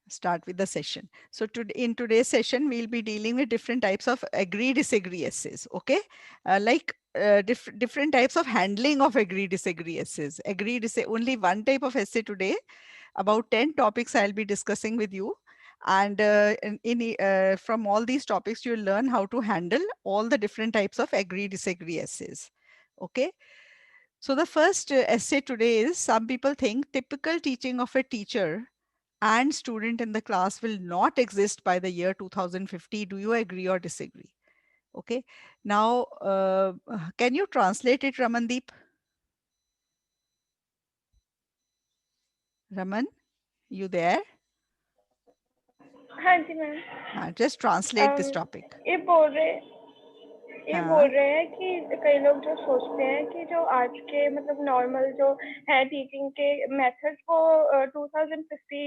start with the session. So in today's session, we'll be dealing with different types of agree disagree essays. Okay, different types of handling of agree disagree essays. Only one type of essay today. About 10 topics I'll be discussing with you. And from all these topics, you'll learn how to handle all the different types of agree disagree essays. Okay. So the first essay today is, some people think typical teaching of a teacher and student in the class will not exist by the year 2050. Do you agree or disagree? Okay. Now, can you translate it, Ramandeep? Raman, you there? हाँ जी ma'am. Just translate this topic. ये बोल रहे ये बोल हाँ, रहे हैं कि कई लोग जो सोचते हैं कि जो आज के मतलब नॉर्मल जो है टीचिंग के मेथड्स वो 2050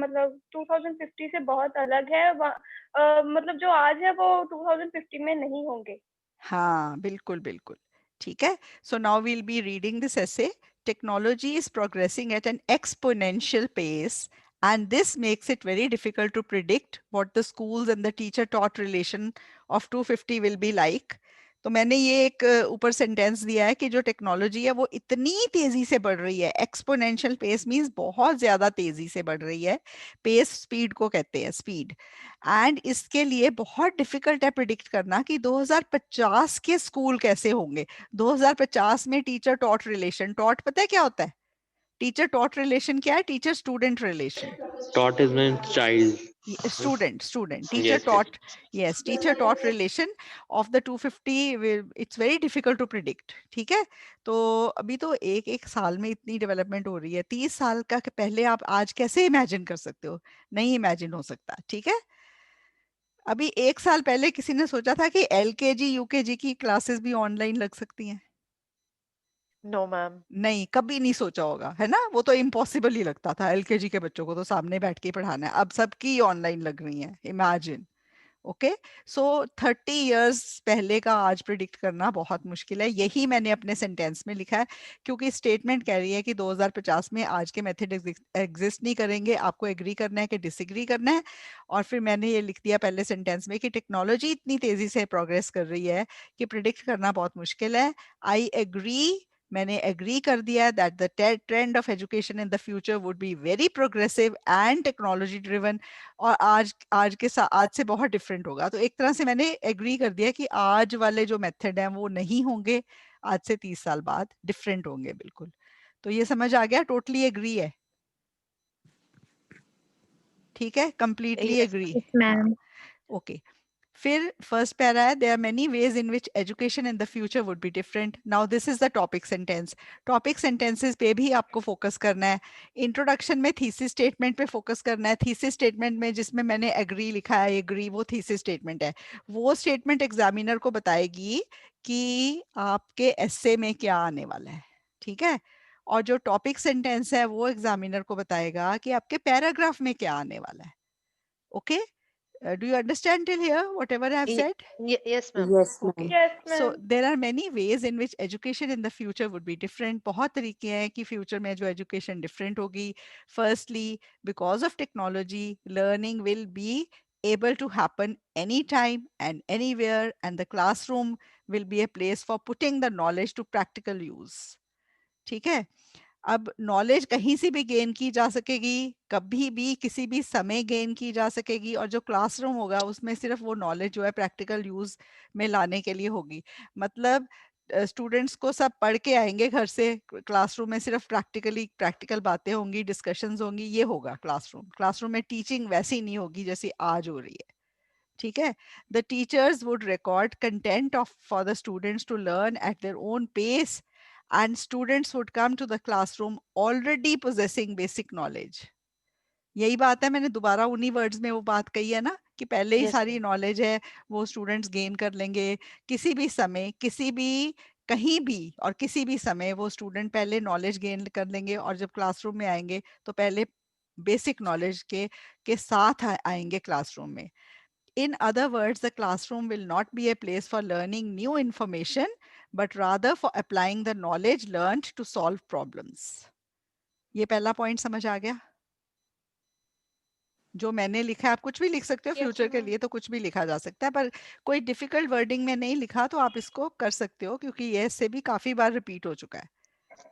मतलब 2050 से बहुत अलग है। मतलब जो आज है वो 2050 में नहीं होंगे। हाँ, बिल्कुल, बिल्कुल। ठीक है? So now we'll be reading this essay. Technology is progressing at an exponential pace, and this makes it very difficult to predict what the schools and the teacher-taught relation of 250 will be like. तो मैंने ये एक ऊपर sentence दिया है कि जो technology है वो इतनी तेजी से बढ़ रही है। एक्सपोनेंशियल पेस मींस बहुत ज्यादा तेजी से बढ़ रही है। पेस स्पीड को कहते हैं, स्पीड। एंड इसके लिए बहुत डिफिकल्ट है प्रिडिक्ट करना कि 2050 के स्कूल कैसे होंगे। 2050 में टीचर टॉट रिलेशन, टॉट पता है क्या होता है? टीचर टॉट रिलेशन क्या है? Teacher student relation. Taught is meant child. Student teacher Yes, yes. Taught, yes, teacher taught relation of the 250, it's very difficult to predict. ठीक है? तो अभी तो एक एक साल में इतनी डेवलपमेंट हो रही है। 30 साल का पहले आप आज कैसे इमेजिन कर सकते हो? नहीं इमेजिन हो सकता। ठीक है? अभी एक साल पहले किसी ने सोचा था कि एलकेजी यूकेजी की क्लासेस भी ऑनलाइन लग सकती हैं? No ma'am. नहीं, कभी नहीं सोचा होगा, है ना? वो तो इम्पॉसिबल ही लगता था। एलकेजी के बच्चों को तो सामने बैठ के ही पढ़ाना है। अब सबकी ऑनलाइन लग रही हैं, इमेजिन। ओके, सो 30 इयर्स पहले का आज प्रिडिक्ट करना बहुत मुश्किल है। यही मैंने अपने सेंटेंस में लिखा है, क्योंकि स्टेटमेंट कह रही है कि 2050 में आज के मेथड एग्जिस्ट नहीं करेंगे। आपको एग्री करना है कि डिसएग्री करना है। और फिर मैंने ये लिख दिया पहले सेंटेंस में कि टेक्नोलॉजी इतनी तेजी से प्रोग्रेस कर रही है कि प्रिडिक्ट करना बहुत मुश्किल है। आई एग्री, मैंने एग्री कर दिया that the trend of education in the future would be very progressive and technology driven. और आज से बहुत डिफरेंट होगा। तो एक तरह से मैंने एग्री कर दिया कि आज वाले जो मेथड हैं वो नहीं होंगे, आज से 30 साल बाद डिफरेंट होंगे बिल्कुल। तो ये समझ आ गया? टोटली एग्री है? ठीक है, कंप्लीटली यस एग्री। यस हाँ, मैम। ओके। फिर फर्स्ट पैरा है, there are many ways in which education in the future would be different. Now this is the topic sentence. Topic sentences पे भी आपको focus करना है। इंट्रोडक्शन में thesis statement पे फोकस करना है। थीसिस स्टेटमेंट में जिसमें मैंने एग्री लिखा है, एग्री वो थीसिस स्टेटमेंट है। वो स्टेटमेंट एग्जामिनर को बताएगी कि आपके एस्से में क्या आने वाला है। ठीक है? और जो टॉपिक सेंटेंस है वो एग्जामिनर को बताएगा कि आपके पैराग्राफ में क्या आने वाला है। Okay? Do you understand till here whatever I have said? Yes ma'am. Yes, Okay. ma'am. Yes So ma'am. there are many ways in which education in the future would be different. बहुत तरीके हैं कि future में जो education different होगी. Firstly, because of technology, learning will be able to happen anytime and anywhere, and the classroom will be a place for putting the knowledge to practical use. ठीक है? अब नॉलेज कहीं से भी gain की जा सकेगी, कभी भी किसी भी समय गेन की जा सकेगी, और जो क्लासरूम होगा उसमें सिर्फ वो नॉलेज जो है प्रैक्टिकल यूज में लाने के लिए होगी। मतलब स्टूडेंट्स को सब पढ़ के आएंगे घर से, क्लासरूम में सिर्फ प्रैक्टिकल बातें होंगी, डिस्कशंस होंगी, ये होगा क्लासरूम। क्लासरूम में टीचिंग वैसी नहीं होगी जैसी आज हो रही है। ठीक है? The teachers would record content of for the students to learn at their own pace, and students would come to the classroom already possessing basic knowledge. यही बात है, मैंने दोबारा उन्हीं वर्ड्स में वो बात कही है ना कि पहले ही यस सारी मैम। नॉलेज है, वो स्टूडेंट्स गेन कर लेंगे। किसी भी समय, किसी भी, कहीं भी और किसी भी समय वो स्टूडेंट पहले नॉलेज गेन कर लेंगे, और जब क्लासरूम में आएंगे तो पहले बेसिक नॉलेज के साथ आएंगे क्लासरूम में। In other words, the classroom will not be a place for learning new information, but rather for applying the knowledge learned to solve problems. ये पहला पॉइंट समझ आ गया? जो मैंने लिखा है आप कुछ भी लिख सकते हो, Yes, फ्यूचर के ma'am. लिए तो कुछ भी लिखा जा सकता है, पर कोई डिफिकल्ट वर्डिंग में नहीं लिखा तो आप इसको कर सकते हो, क्योंकि ये इससे भी काफी बार रिपीट हो चुका है.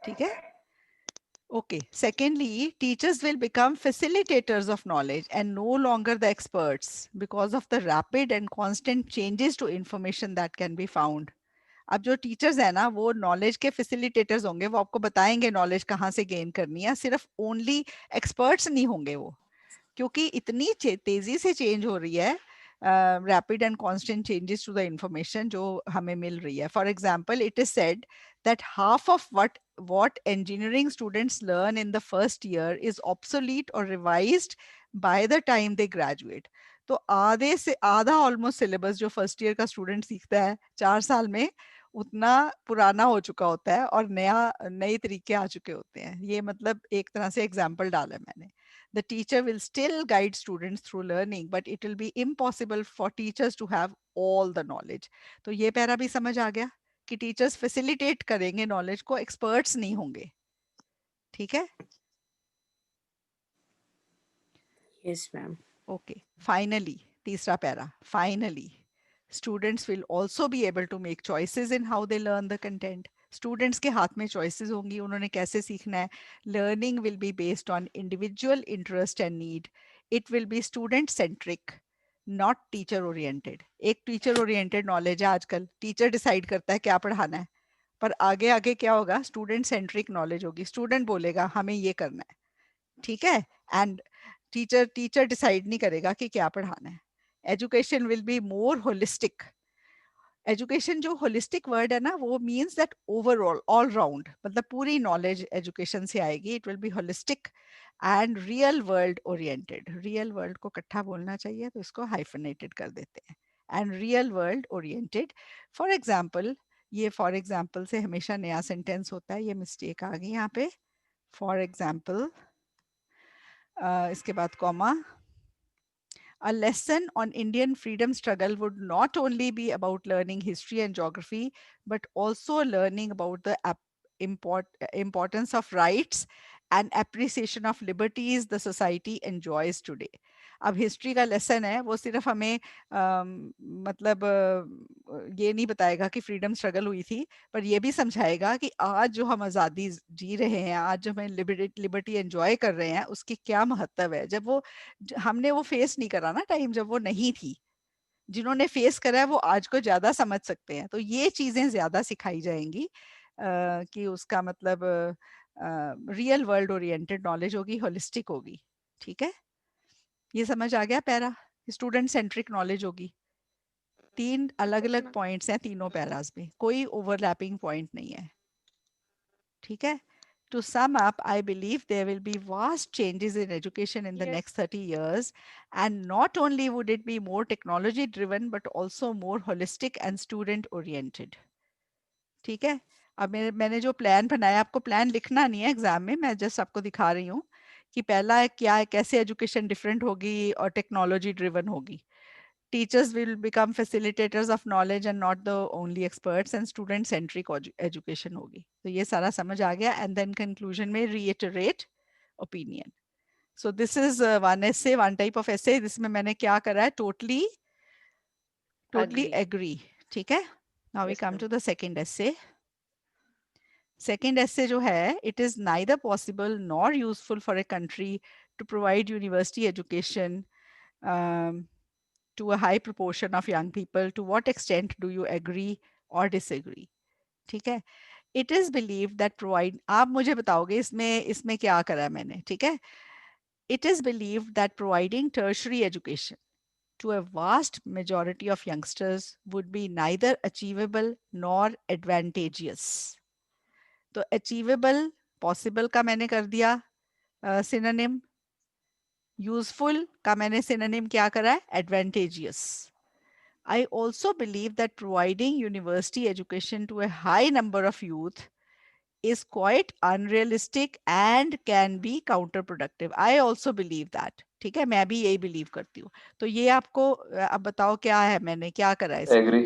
ठीक है. Okay. Secondly, teachers will become facilitators of knowledge and no longer the experts because of the rapid and constant changes to information that can be found. अब जो टीचर्स है ना वो नॉलेज के फैसिलिटेटर्स होंगे, वो आपको बताएंगे नॉलेज कहाँ से गेन करनी है, सिर्फ ओनली एक्सपर्ट्स नहीं होंगे वो, क्योंकि इतनी तेजी से चेंज हो रही है, rapid and constant changes to the information जो हमें मिल रही है. For example, it is said that half of what engineering students learn in the first year is obsolete or revised by the time they graduate. तो आधे से आधा almost syllabus जो फर्स्ट ईयर का स्टूडेंट सीखता है 4 साल में, उतना पुराना हो चुका होता है और नए तरीके आ चुके होते हैं. ये मतलब एक तरह से एग्जाम्पल डाला है मैंने. The teacher will still guide students through learning, but it will be impossible for teachers to have all the knowledge. तो ये पैरा भी समझ आ गया कि टीचर्स फैसिलिटेट करेंगे नॉलेज को, एक्सपर्ट्स नहीं होंगे. ठीक है. Yes, ma'am. ओके. फाइनली तीसरा para, finally students will also be able to make choices in how they learn the content. Students के हाथ में चॉइसेस होंगी, उन्होंने कैसे सीखना है. Learning will be based on individual interest and need. It will be student centric, not teacher oriented. एक teacher oriented knowledge है आजकल, टीचर डिसाइड करता है क्या पढ़ाना है, पर आगे आगे क्या होगा, स्टूडेंट सेंट्रिक नॉलेज होगी. स्टूडेंट बोलेगा हमें ये करना है. ठीक है. एंड टीचर डिसाइड नहीं करेगा कि क्या पढ़ाना है. Education will be more holistic. Education जो होलिस्टिक वर्ड है ना, वो means that overall, all round, मतलब पूरी नॉलेज एजुकेशन से आएगी. It will be holistic and real world oriented. Real world को इकट्ठा बोलना चाहिए तो इसको हाइफनेटेड कर देते हैं. And real world oriented. For example, ये फॉर एग्जाम्पल से हमेशा नया सेंटेंस होता है, ये मिस्टेक आ गई यहाँ पे. फॉर एग्जाम्पल, इसके बाद comma. A lesson on Indian freedom struggle would not only be about learning history and geography, but also learning about the importance of rights and appreciation of liberties the society enjoys today. अब history का lesson है, वो सिर्फ हमें मतलब ये नहीं बताएगा कि फ्रीडम स्ट्रगल हुई थी, पर ये भी समझाएगा कि आज जो हम आज़ादी जी रहे हैं, आज जो हम लिबर्टी एंजॉय कर रहे हैं, उसकी क्या महत्व है. जब वो हमने वो फेस नहीं करा ना टाइम जब वो नहीं थी, जिन्होंने फेस करा है वो आज को ज्यादा समझ सकते हैं. तो ये चीजें ज्यादा सिखाई जाएंगी कि उसका मतलब रियल वर्ल्ड ओरिएंटेड नॉलेज होगी, होलिस्टिक होगी. ठीक है. ये समझ आ गया पैरा. स्टूडेंट सेंट्रिक नॉलेज होगी. 3 अलग Yes, अलग ma'am. पॉइंट्स हैं तीनों पैरास में, कोई ओवरलैपिंग पॉइंट नहीं है. ठीक है. To sum up, I believe there will be vast changes in education in the Yes. next 30 years. And not only would it be more technology driven, but also more holistic and student oriented. ठीक है. अब मैंने जो plan बनाया, आपको plan लिखना नहीं है एग्जाम में, मैं जस्ट आपको दिखा रही हूँ कि पहला है क्या है, कैसे एजुकेशन डिफरेंट होगी और टेक्नोलॉजी ड्रिवन होगी. Teachers will become facilitators of knowledge and not the only experts, and student centric education होगी. तो ये सारा समझ आ गया. And then conclusion में reiterate opinion. So this is one essay, one type of essay. जिसमें मैंने क्या करा है, totally agree. ठीक है. Now we Yes, come ma'am. to the second essay. Second essay जो है, it is neither possible nor useful for a country to provide university education to a high proportion of young people. To what extent do you agree or disagree? ठीक है. It is believed that आप मुझे बताओगे इसमें इसमें क्या करा है मैंने. ठीक है. It is believed that providing tertiary education to a vast majority of youngsters would be neither achievable nor advantageous. तो achievable, possible का मैंने कर दिया synonym. Useful का मैंने synonym क्या करा है, advantageous. I also believe that providing university education to a high number of youth is quite unrealistic and can be counterproductive. I also believe that. ठीक है, मैं भी यही बिलीव करती हूँ. तो ये आपको अब बताओ क्या है, मैंने क्या करा है इसमें. एग्री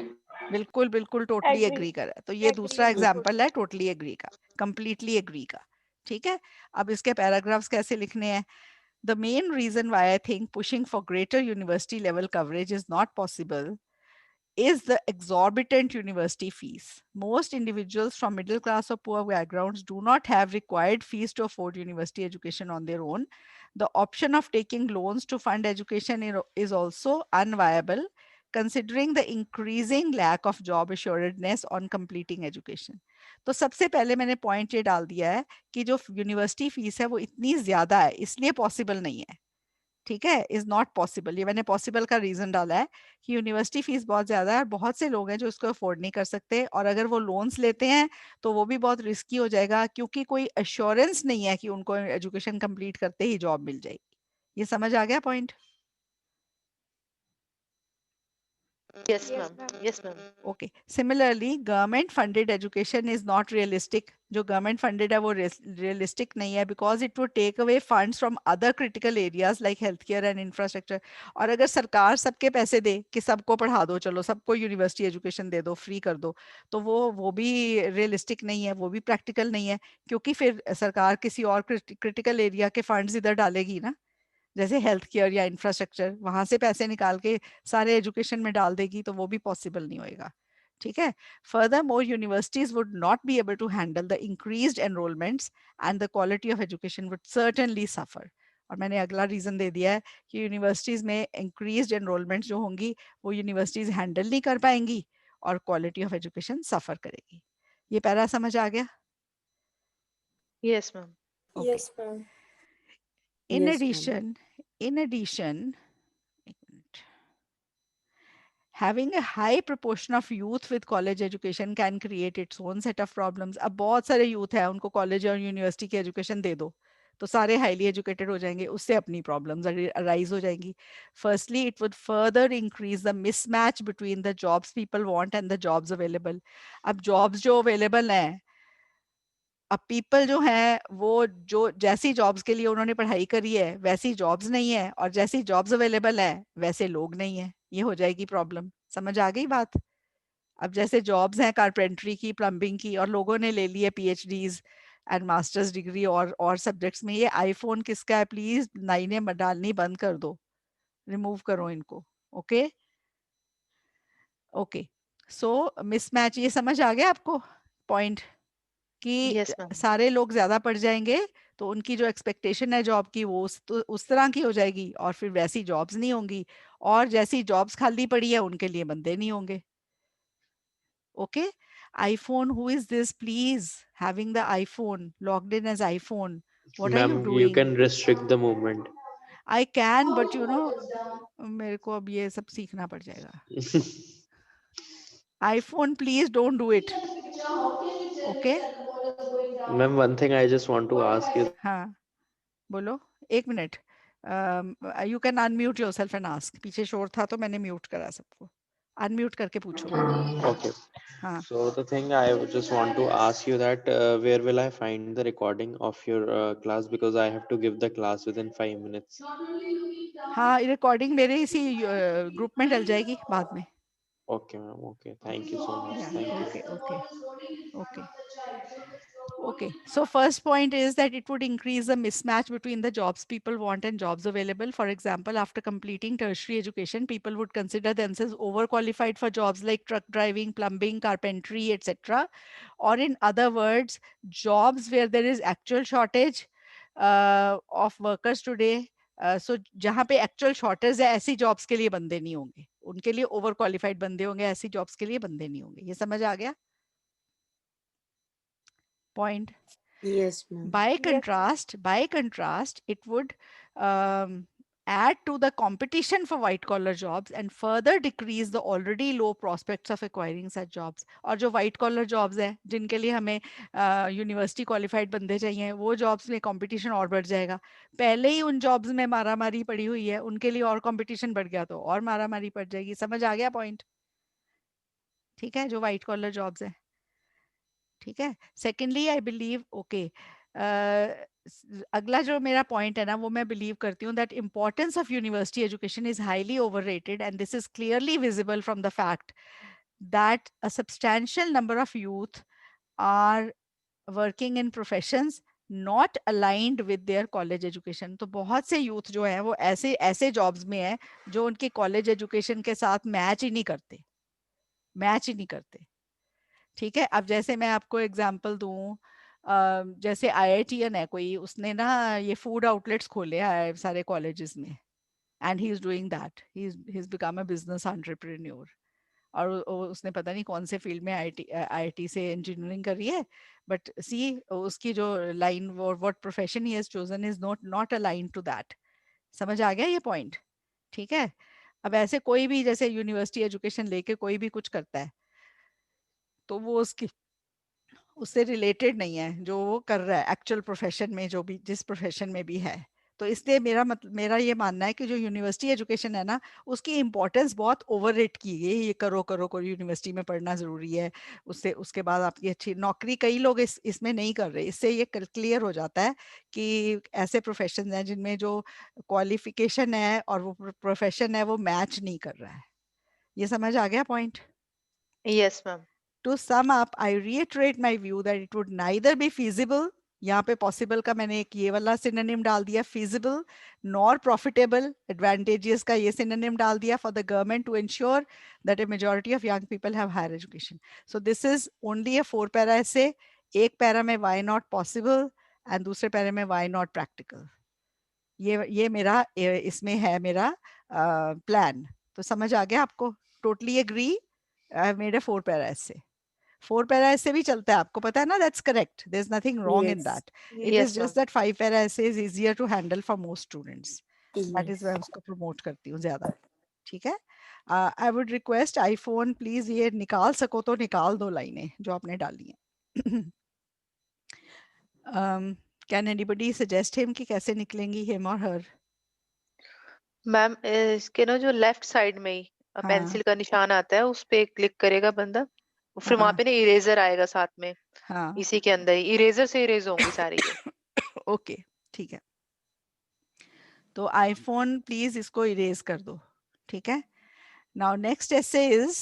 बिल्कुल बिल्कुल टोटली Agree. एग्री करा है. तो ये Agree, दूसरा बिल्कुल. एग्जाम्पल है टोटली एग्री का, कंप्लीटली एग्री का. ठीक है. अब इसके पैराग्राफ्स कैसे लिखने हैं. The main reason why I think pushing for greater university level coverage is not possible is the exorbitant university fees. Most individuals from middle class or poor backgrounds do not have required fees to afford university education on their own. The option of taking loans to fund education is also unviable, considering the increasing lack of job assuredness on completing education. तो सबसे पहले मैंने point ये डाल दिया है कि जो यूनिवर्सिटी फीस है वो इतनी ज़्यादा है, इसलिए पॉसिबल नहीं है। ठीक है, इज नॉट पॉसिबल। ये मैंने पॉसिबल का रीजन डाला है कि यूनिवर्सिटी फीस बहुत ज्यादा है और बहुत से लोग हैं जो इसको अफोर्ड नहीं कर सकते, और अगर वो लोन्स लेते हैं तो वो भी बहुत रिस्की हो जाएगा, क्योंकि कोई अश्योरेंस नहीं है कि उनको एजुकेशन कंप्लीट करते ही जॉब मिल जाएगी। ये समझ आ गया point? Yes, Yes, ma'am. ma'am. Yes, ma'am. Okay, similarly government funded education is not realistic. जो गवर्नमेंट फंडेड है वो रियलिस्टिक नहीं है, because it would take away funds from other critical areas like health care and infrastructure. और अगर सरकार सबके पैसे दे कि सबको पढ़ा दो, चलो सबको यूनिवर्सिटी एजुकेशन दे दो, फ्री कर दो, तो वो भी रियलिस्टिक नहीं है, वो भी प्रैक्टिकल नहीं है, क्योंकि फिर सरकार किसी और क्रिटिकल एरिया के फंड्स इधर डालेगी ना, जैसे हेल्थ केयर या इंफ्रास्ट्रक्चर, वहां से पैसे निकाल के सारे एजुकेशन में डाल देगी, तो वो भी पॉसिबल नहीं होएगा। ठीक है, furthermore universities would not be able to handle the increased enrolments and the quality of education would certainly suffer. और मैंने अगला रीजन दे दिया है कि यूनिवर्सिटीज में इंक्रीज्ड एनरोलमेंट्स जो होंगी वो यूनिवर्सिटीज हैंडल नहीं कर पाएंगी और क्वालिटी ऑफ एजुकेशन सफर करेगी। ये पैरा समझ आ गया? Yes, ma'am. Okay. Yes, ma'am. In Yes, ma'am. addition, in addition, एक minute, having a high proportion of youth with college education can create its own set of problems. अब बहुत सारे youth है, उनको कॉलेज और यूनिवर्सिटी की education दे दो तो सारे हाईली एजुकेटेड हो जाएंगे, उससे अपनी प्रॉब्लम्स अराइज हो जाएंगी। Firstly it would further increase the mismatch between the jobs people want and the jobs available. अब जॉब्स जो अवेलेबल हैं, अब पीपल जो हैं वो जो जैसी जॉब्स के लिए उन्होंने पढ़ाई करी है वैसी जॉब्स नहीं है, और जैसी जॉब्स अवेलेबल है वैसे लोग नहीं है, ये हो जाएगी प्रॉब्लम। समझ आ गई बात? अब जैसे जॉब्स हैं कारपेंटरी की, प्लम्बिंग की, और लोगों ने ले ली है पीएचडीज एंड मास्टर्स डिग्री और सब्जेक्ट्स में। ये आईफोन किसका है? प्लीज लाइनें मत डालनी बंद कर दो, रिमूव करो इनको। ओके ओके, सो मिसमैच, ये समझ आ गया आपको पॉइंट? कि Yes, ma'am. सारे लोग ज़्यादा पढ़ जाएँगे, तो उनकी जो एक्सपेक्टेशन है जॉब की वो उस तरह की हो जाएगी, और फिर वैसी जॉब्स नहीं होंगी, और जैसी जॉब्स खाली पड़ी है उनके लिए बंदे नहीं होंगे। Okay? iPhone, who is this please? Having the iPhone, logged in as iPhone. What are you Ma'am, you doing? can restrict the movement. I can, but मेरे को अब ये सब सीखना पड़ जाएगा। iPhone, please don't do it. Okay? Ma'am, one thing I just want to ask you. हाँ, बोलो, एक minute. You can unmute yourself and ask. पीछे शोर था तो मैंने म्यूट करा सबको। अनम्यूट करके पूछो। Okay. हाँ, So the thing I would just want to ask you that where will I find the recording of your class, because I have to give the class within 5 minutes. हाँ, recording मेरे इसी group में डल जाएगी बाद में। Okay, ma'am. Okay. Thank you so much. या Thank you. Okay okay okay Okay, so first point is that it would increase the mismatch between the jobs people want and jobs available. For example, after completing tertiary education, people would consider themselves overqualified for jobs like truck driving, plumbing, carpentry, etc. Or in other words, jobs where there is actual shortage of workers today. So जहाँ पे actual shortage है, ऐसी jobs के लिए बंदे नहीं होंगे, उनके लिए overqualified बंदे होंगे, ऐसी jobs के लिए बंदे नहीं होंगे। ये समझ आ गया point? Yes, ma'am. By Yes. contrast, it would add to the competition for white collar jobs and further decrease the already low prospects of acquiring such jobs. और जो white collar jobs हैं जिनके लिए हमें यूनिवर्सिटी क्वालिफाइड बंदे चाहिए, वो jobs में कंपटीशन और बढ़ जाएगा। पहले ही उन जॉब्स में मारामारी पड़ी हुई है, उनके लिए और कंपटीशन बढ़ गया तो और मारामारी पड़ जाएगी। समझ आ गया पॉइंट? ठीक है, जो व्हाइट कॉलर जॉब्स हैं। ठीक है, सेकेंडली आई बिलीव ओके, अगला जो मेरा पॉइंट है ना, वो मैं बिलीव करती हूँ that importance of university education is highly overrated and this is clearly visible from the fact that a substantial number of youth are working in professions not aligned with their college education. तो बहुत से youth जो है वो ऐसे ऐसे jobs में है जो उनके कॉलेज एजुकेशन के साथ मैच ही नहीं करते, मैच ही नहीं करते। ठीक है, अब जैसे मैं आपको एग्जांपल दूं, जैसे आईआईटीएन है कोई, उसने ना ये फूड आउटलेट्स खोले हैं सारे कॉलेजेस में, and he is doing that, he is become a business entrepreneur. और उसने पता नहीं कौन से फील्ड में आईआईटी से इंजीनियरिंग करी है, बट सी उसकी जो line, what profession he has chosen is not not align to that. समझ आ गया ये पॉइंट? ठीक है। अब ऐसे कोई भी जैसे यूनिवर्सिटी एजुकेशन लेके कोई भी कुछ करता है, तो वो उसकी उससे रिलेटेड नहीं है जो वो कर रहा है एक्चुअल प्रोफेशन में, जो भी जिस प्रोफेशन में भी है। तो इसलिए मेरा ये मानना है कि जो यूनिवर्सिटी एजुकेशन है ना, उसकी इम्पोर्टेंस बहुत ओवररेट की गई है। ये करो करो करो, यूनिवर्सिटी में पढ़ना ज़रूरी है, उससे उसके बाद आपकी अच्छी नौकरी, कई लोग इसमें नहीं कर रहे। इससे ये क्लियर हो जाता है कि ऐसे प्रोफेशन हैं जिनमें जो क्वालिफिकेशन है और वो प्रोफेशन है वो मैच नहीं कर रहा है। ये समझ आ गया point? Yes, ma'am. To sum up, I reiterate my view that it would neither be feasible, यहाँ पे possible का मैंने एक ये वाला synonym डाल दिया feasible, nor profitable, advantageous का ये synonym डाल दिया, for the government to ensure that a majority of young people have higher education. So this is only a 4 para essay. एक पैरा में why not possible and दूसरे para में why not practical. ये मेरा इसमें है मेरा प्लान। तो समझ आ गया आपको? Totally agree, I have made a 4 para essay। 4 para ऐसे भी चलता है, आपको पता है ना, that's correct, there is nothing wrong in Yes. That. It is Yes, just ma'am. That 5 para ऐसे is easier to handle for most students. That is मैं Yes. उसको प्रमोट करती हूँ ज्यादा। ठीक है। I would request iPhone please ये निकाल सको तो निकाल दो लाइनें जो आपने डाली हैं। कैन एनीबडी सजेस्ट हिम कि कैसे निकलेंगी, हिम और हर? मैम इसके ना जो लेफ्ट साइड में ही हाँ पेंसिल का निशान आता है, उस पे क्लिक करेगा बंदा, फिर वहां हाँ पे ना इरेजर आएगा साथ में, हाँ। इसी के अंदर ही इरेजर से इरेज होंगी सारी ये। ओके ठीक है, तो आईफोन प्लीज इसको इरेज कर दो। ठीक है। नाउ नेक्स्ट ऐसे is,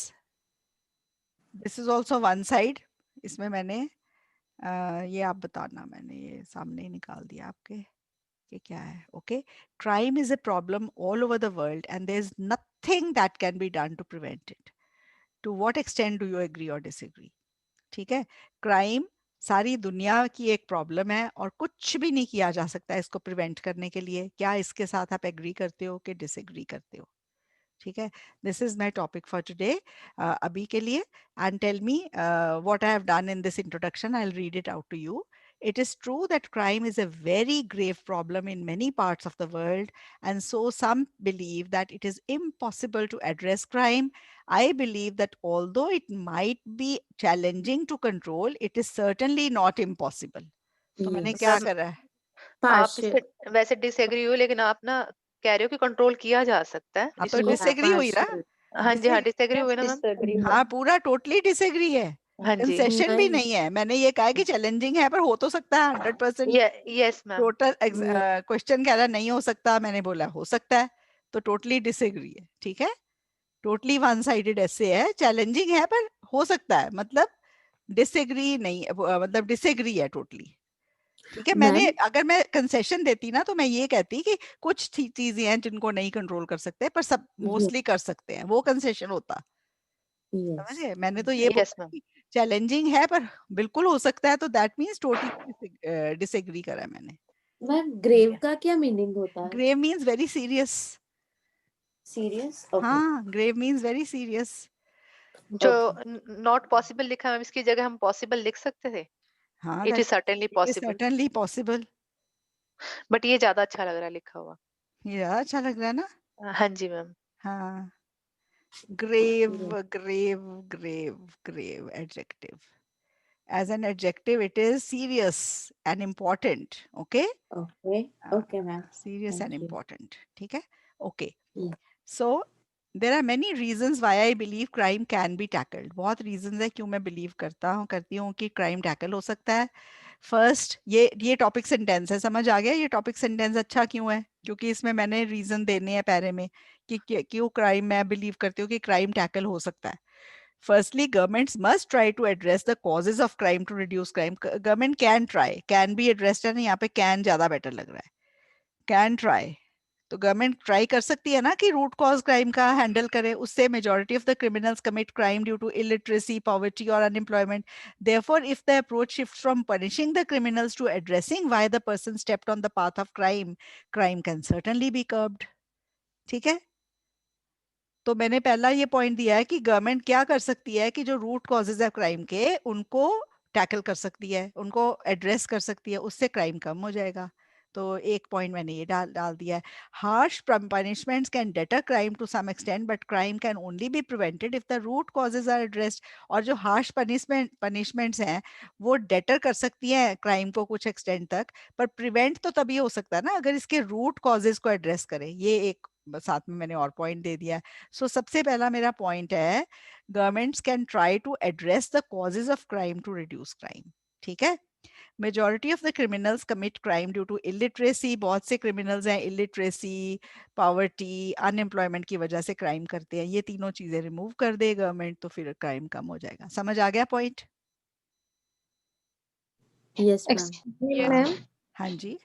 this is also one side. इसमें मैंने ये आप बताना, मैंने ये सामने ही निकाल दिया आपके, ये क्या है? Okay, crime is a problem all over the world and there is nothing that can be done to prevent it. To what extent do you agree और डिसएग्री? ठीक है, क्राइम सारी दुनिया की एक प्रॉब्लम है और कुछ भी नहीं किया जा सकता है इसको प्रिवेंट करने के लिए। क्या इसके साथ आप एग्री करते हो कि डिसएग्री करते हो? ठीक है, this is my topic for today अभी के लिए। And tell me what I have done in this introduction, I will read it out to you. It is true that crime is a very grave problem in many parts of the world, and so some believe that it is impossible to address crime. I believe that although it might be challenging to control, it is certainly not impossible. तो मैंने क्या Yes. Ma'am करा है? आप Partial. इससे वैसे disagree हो, लेकिन आप ना कह रहे हो कि कंट्रोल किया जा सकता है हाँ तो इसको। Yeah, डिसएग्री हुई ना? partial. हाँ जी, हाँ डिसएग्री, डिसएग्री हुए ना मैम। डिसएग्री हुआ। हाँ पूरा टोटली डिसएग्री है, हाँ जी। कंसेशन भी नहीं. नहीं है। मैंने ये कहा कि चैलेंजिंग है पर हो तो सकता है 100%। Yes ma'am. टोटल नहीं. क्वेश्चन कह रहा नहीं हो सकता, मैंने बोला हो सकता है, तो टोटली डिसएग्री है। ठीक है, टोटली वन साइडेड ऐसे है, चैलेंजिंग है पर हो सकता है, मतलब डिसएग्री नहीं है, मतलब डिसएग्री है टोटली। ठीक है, मैंने Ma'am. अगर मैं कंसेशन देती ना तो मैं ये कहती कि कुछ चीजें हैं जिनको नहीं कंट्रोल कर सकते पर सब Yes. मोस्टली कर सकते हैं, वो कंसेशन होता। Yes. समझे? मैंने तो ये यस बोला मैम। कि चैलेंजिंग है पर बिल्कुल हो सकता है, तो दैट मींस टोटली डिसएग्री करा है मैंने। मैम ग्रेव का क्या मीनिंग होता है? Grave means very serious. Serious? Okay. हाँ, ग्रेव मींस वेरी सीरियस। जो ओके. नॉट पॉसिबल लिखा है मैम, इसकी जगह हम पॉसिबल लिख सकते थे। हाँ, it is certainly it is possible, certainly possible. But ये ज्यादा अच्छा लग रहा है लिखा हुआ। ये ज्यादा अच्छा लग रहा है ना? हाँ जी मैम। हाँ, grave grave grave grave adjective. As an adjective, it is serious and important. Okay? Okay. Okay ma'am. Serious and Thank you. important. ठीक है? Okay. Hmm. So, there are many reasons why I believe crime can be tackled. बहुत reasons है क्यों मैं believe करती हूँ कि crime tackle हो सकता है। First, ये topic sentence है, समझ आ गया? ये topic sentence अच्छा क्यों है? क्योंकि इसमें मैंने reason देने हैं पैरे में कि क्यों crime मैं believe करती हूँ कि crime tackle हो सकता है। Firstly, governments must try to address the causes of crime to reduce crime. Government can try, can be addressed है ना, यहाँ पे can ज्यादा better लग रहा है, can try. तो गवर्नमेंट ट्राई कर सकती है ना कि रूट कॉज क्राइम का हैंडल करे, उससे majority of the criminals commit crime due to illiteracy, poverty और unemployment. Therefore if the approach shift from punishing the criminals to addressing why the person stepped on the path of crime, crime can certainly be curbed. ठीक है, तो मैंने पहला ये point दिया है कि गवर्नमेंट क्या कर सकती है कि जो रूट कॉजेज है क्राइम के उनको टैकल कर सकती है, उनको एड्रेस कर सकती है, उससे क्राइम कम हो जाएगा. तो एक पॉइंट मैंने ये डाल डाल दिया है. Harsh punishments can deter crime to some extent but crime can only be prevented if the root causes are addressed. और जो हार्श पनिशमेंट्स हैं वो डेटर कर सकती हैं क्राइम को कुछ एक्सटेंट तक, पर प्रिवेंट तो तभी हो सकता है ना अगर इसके रूट कॉजेज को एड्रेस करें. ये एक साथ में मैंने और पॉइंट दे दिया है. सो सबसे पहला मेरा पॉइंट है governments can try to address the causes of crime to reduce crime. ठीक है, majority of the criminals commit crime due to illiteracy. बहुत से क्रिमिनल्स हैं इलिटरेसी, पॉवर्टी, अनएम्प्लॉयमेंट की वजह से क्राइम करते हैं. ये तीनों चीजें रिमूव कर दे गवर्नमेंट तो फिर क्राइम कम हो जाएगा. समझ आ गया point? Yes, ma'am. Excuse me, Yes. ma'am. हाँ जी.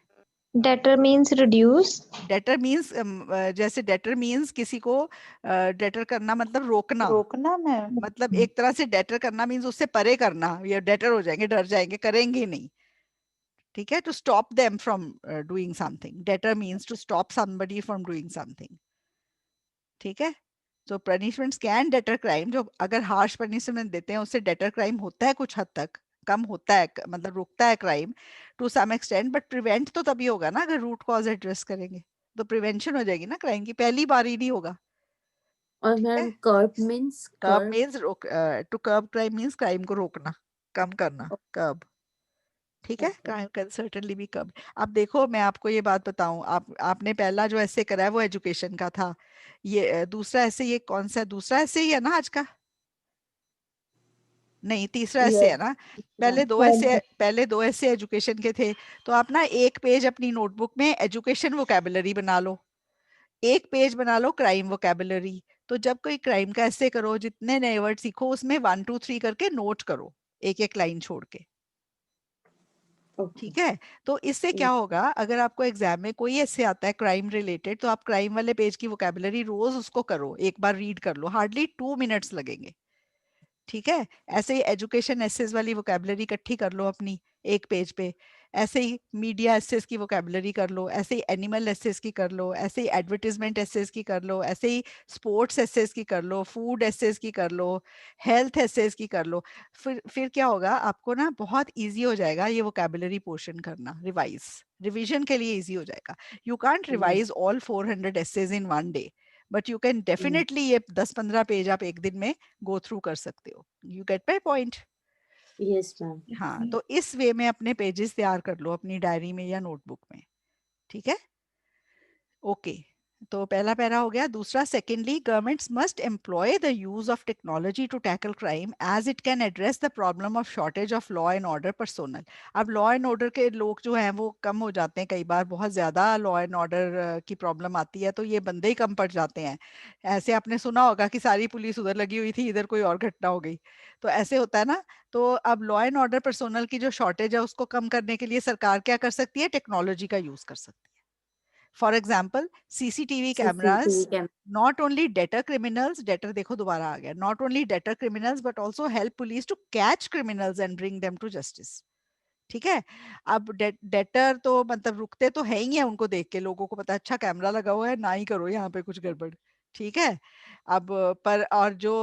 Deter means reduce. Debtor means जैसे डेटर मीन्स किसी को डेटर करना मतलब रोकना. रोकना मैम. मतलब एक तरह से डेटर करना मीन्स उससे परे करना. ये डेटर हो जाएंगे, डर जाएंगे, करेंगे नहीं. ठीक है, to stop them from doing something. Deter means to stop somebody from doing something. ठीक है, तो पनिशमेंट्स कैन डेटर क्राइम. जो अगर हार्श पनिशमेंट देते हैं उससे डेटर क्राइम होता है, कुछ हद तक कम होता है, मतलब रुकता है crime to some extent. But prevent तो तभी होगा ना अगर रूट कॉज एड्रेस करेंगे. तो प्रिवेंशन हो जाएगी ना क्राइम की, पहली बार ही नहीं होगा. और ठीक है, ma'am curb means curb means to curb crime means crime को रोकना, कम करना, कर्ब. ठीक है, Okay. Crime can certainly be curb. अब देखो मैं आपको ये बात बताऊं, आपने पहला जो ऐसे करा है वो एजुकेशन का था. ये दूसरा ऐसे, ये कौन सा दूसरा ऐसे ही है ना आज का? नहीं, तीसरा ऐसे है ना. पहले दो ऐसे एजुकेशन के थे. तो आप ना एक पेज अपनी नोटबुक में एजुकेशन वोकैबुलरी बना लो, एक पेज बना लो क्राइम वोकैबुलरी. तो जब कोई क्राइम का ऐसे करो, जितने नए वर्ड सीखो उसमें 1 2 3 करके नोट करो, एक एक लाइन छोड़ के. Okay. ठीक है, तो इससे क्या होगा, अगर आपको एग्जाम में कोई ऐसे आता है क्राइम रिलेटेड तो आप क्राइम वाले पेज की वोकैबुलरी रोज उसको करो, एक बार रीड कर लो, हार्डली 2 मिनट्स लगेंगे. ठीक है, ऐसे ही एजुकेशन एसेस वाली वोकैबुलरी इकट्ठी कर लो अपनी एक पेज पे. ऐसे ही मीडिया एसेस की वोकैबुलरी कर लो, ऐसे ही एनिमल एसेस की कर लो, ऐसे ही एडवर्टाइजमेंट एसेस की कर लो, ऐसे ही स्पोर्ट्स एसेस की कर लो, फूड एसेस की कर लो, हेल्थ एसेस की कर लो. फिर क्या होगा, आपको ना बहुत इजी हो जाएगा ये वोकैबुलरी पोर्शन करना. रिवीजन के लिए इजी हो जाएगा. You can't revise all 400 essays in one day, but you can definitely ये 10-15 पेज आप एक दिन में गो थ्रू कर सकते हो. You get my point? Yes, ma'am. हाँ, तो इस वे में अपने पेजेस तैयार कर लो अपनी डायरी में या नोटबुक में. ठीक है, ओके. तो पहला पैरा हो गया. दूसरा, secondly, governments must employ the use of technology to tackle crime as it can address the problem of shortage of law and order personnel. अब लॉ एंड ऑर्डर के लोग जो हैं वो कम हो जाते हैं, कई बार बहुत ज़्यादा लॉ एंड ऑर्डर की प्रॉब्लम आती है तो ये बंदे ही कम पड़ जाते हैं. ऐसे आपने सुना होगा कि सारी पुलिस उधर लगी हुई थी, इधर कोई और घटना हो गई, तो ऐसे होता है ना. तो अब लॉ एंड ऑर्डर पर्सोनल की जो शॉर्टेज है उसको कम करने के लिए सरकार क्या कर सकती है, टेक्नोलॉजी का यूज कर सकती है. For example, CCTV cameras CCTV cam. not only deter criminals, deter देखो दोबारा आ गया, not only deter criminals but also help police to catch criminals and bring them to justice. ठीक है, अब डेटर तो मतलब रुकते तो है ही है, उनको देख के लोगों को पता है अच्छा कैमरा लगा हुआ है, ना ही करो यहाँ पे कुछ गड़बड़. ठीक है, अब पर और जो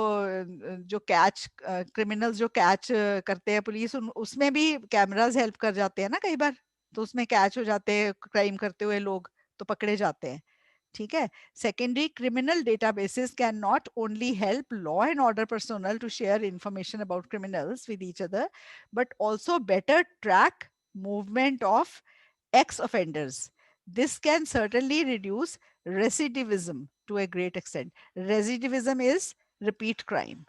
जो कैच क्रिमिनल्स जो कैच करते हैं पुलिस, उसमें भी कैमरास हेल्प कर जाते हैं ना कई बार. तो उसमें कैच हो जाते हैं क्राइम करते हुए लोग, तो पकड़े जाते हैं. ठीक है, secondary, criminal databases can not only help law and order personnel to share information about criminals with each other but also better track movement of ex-offenders. This can certainly reduce recidivism to a great extent. Recidivism is repeat crime.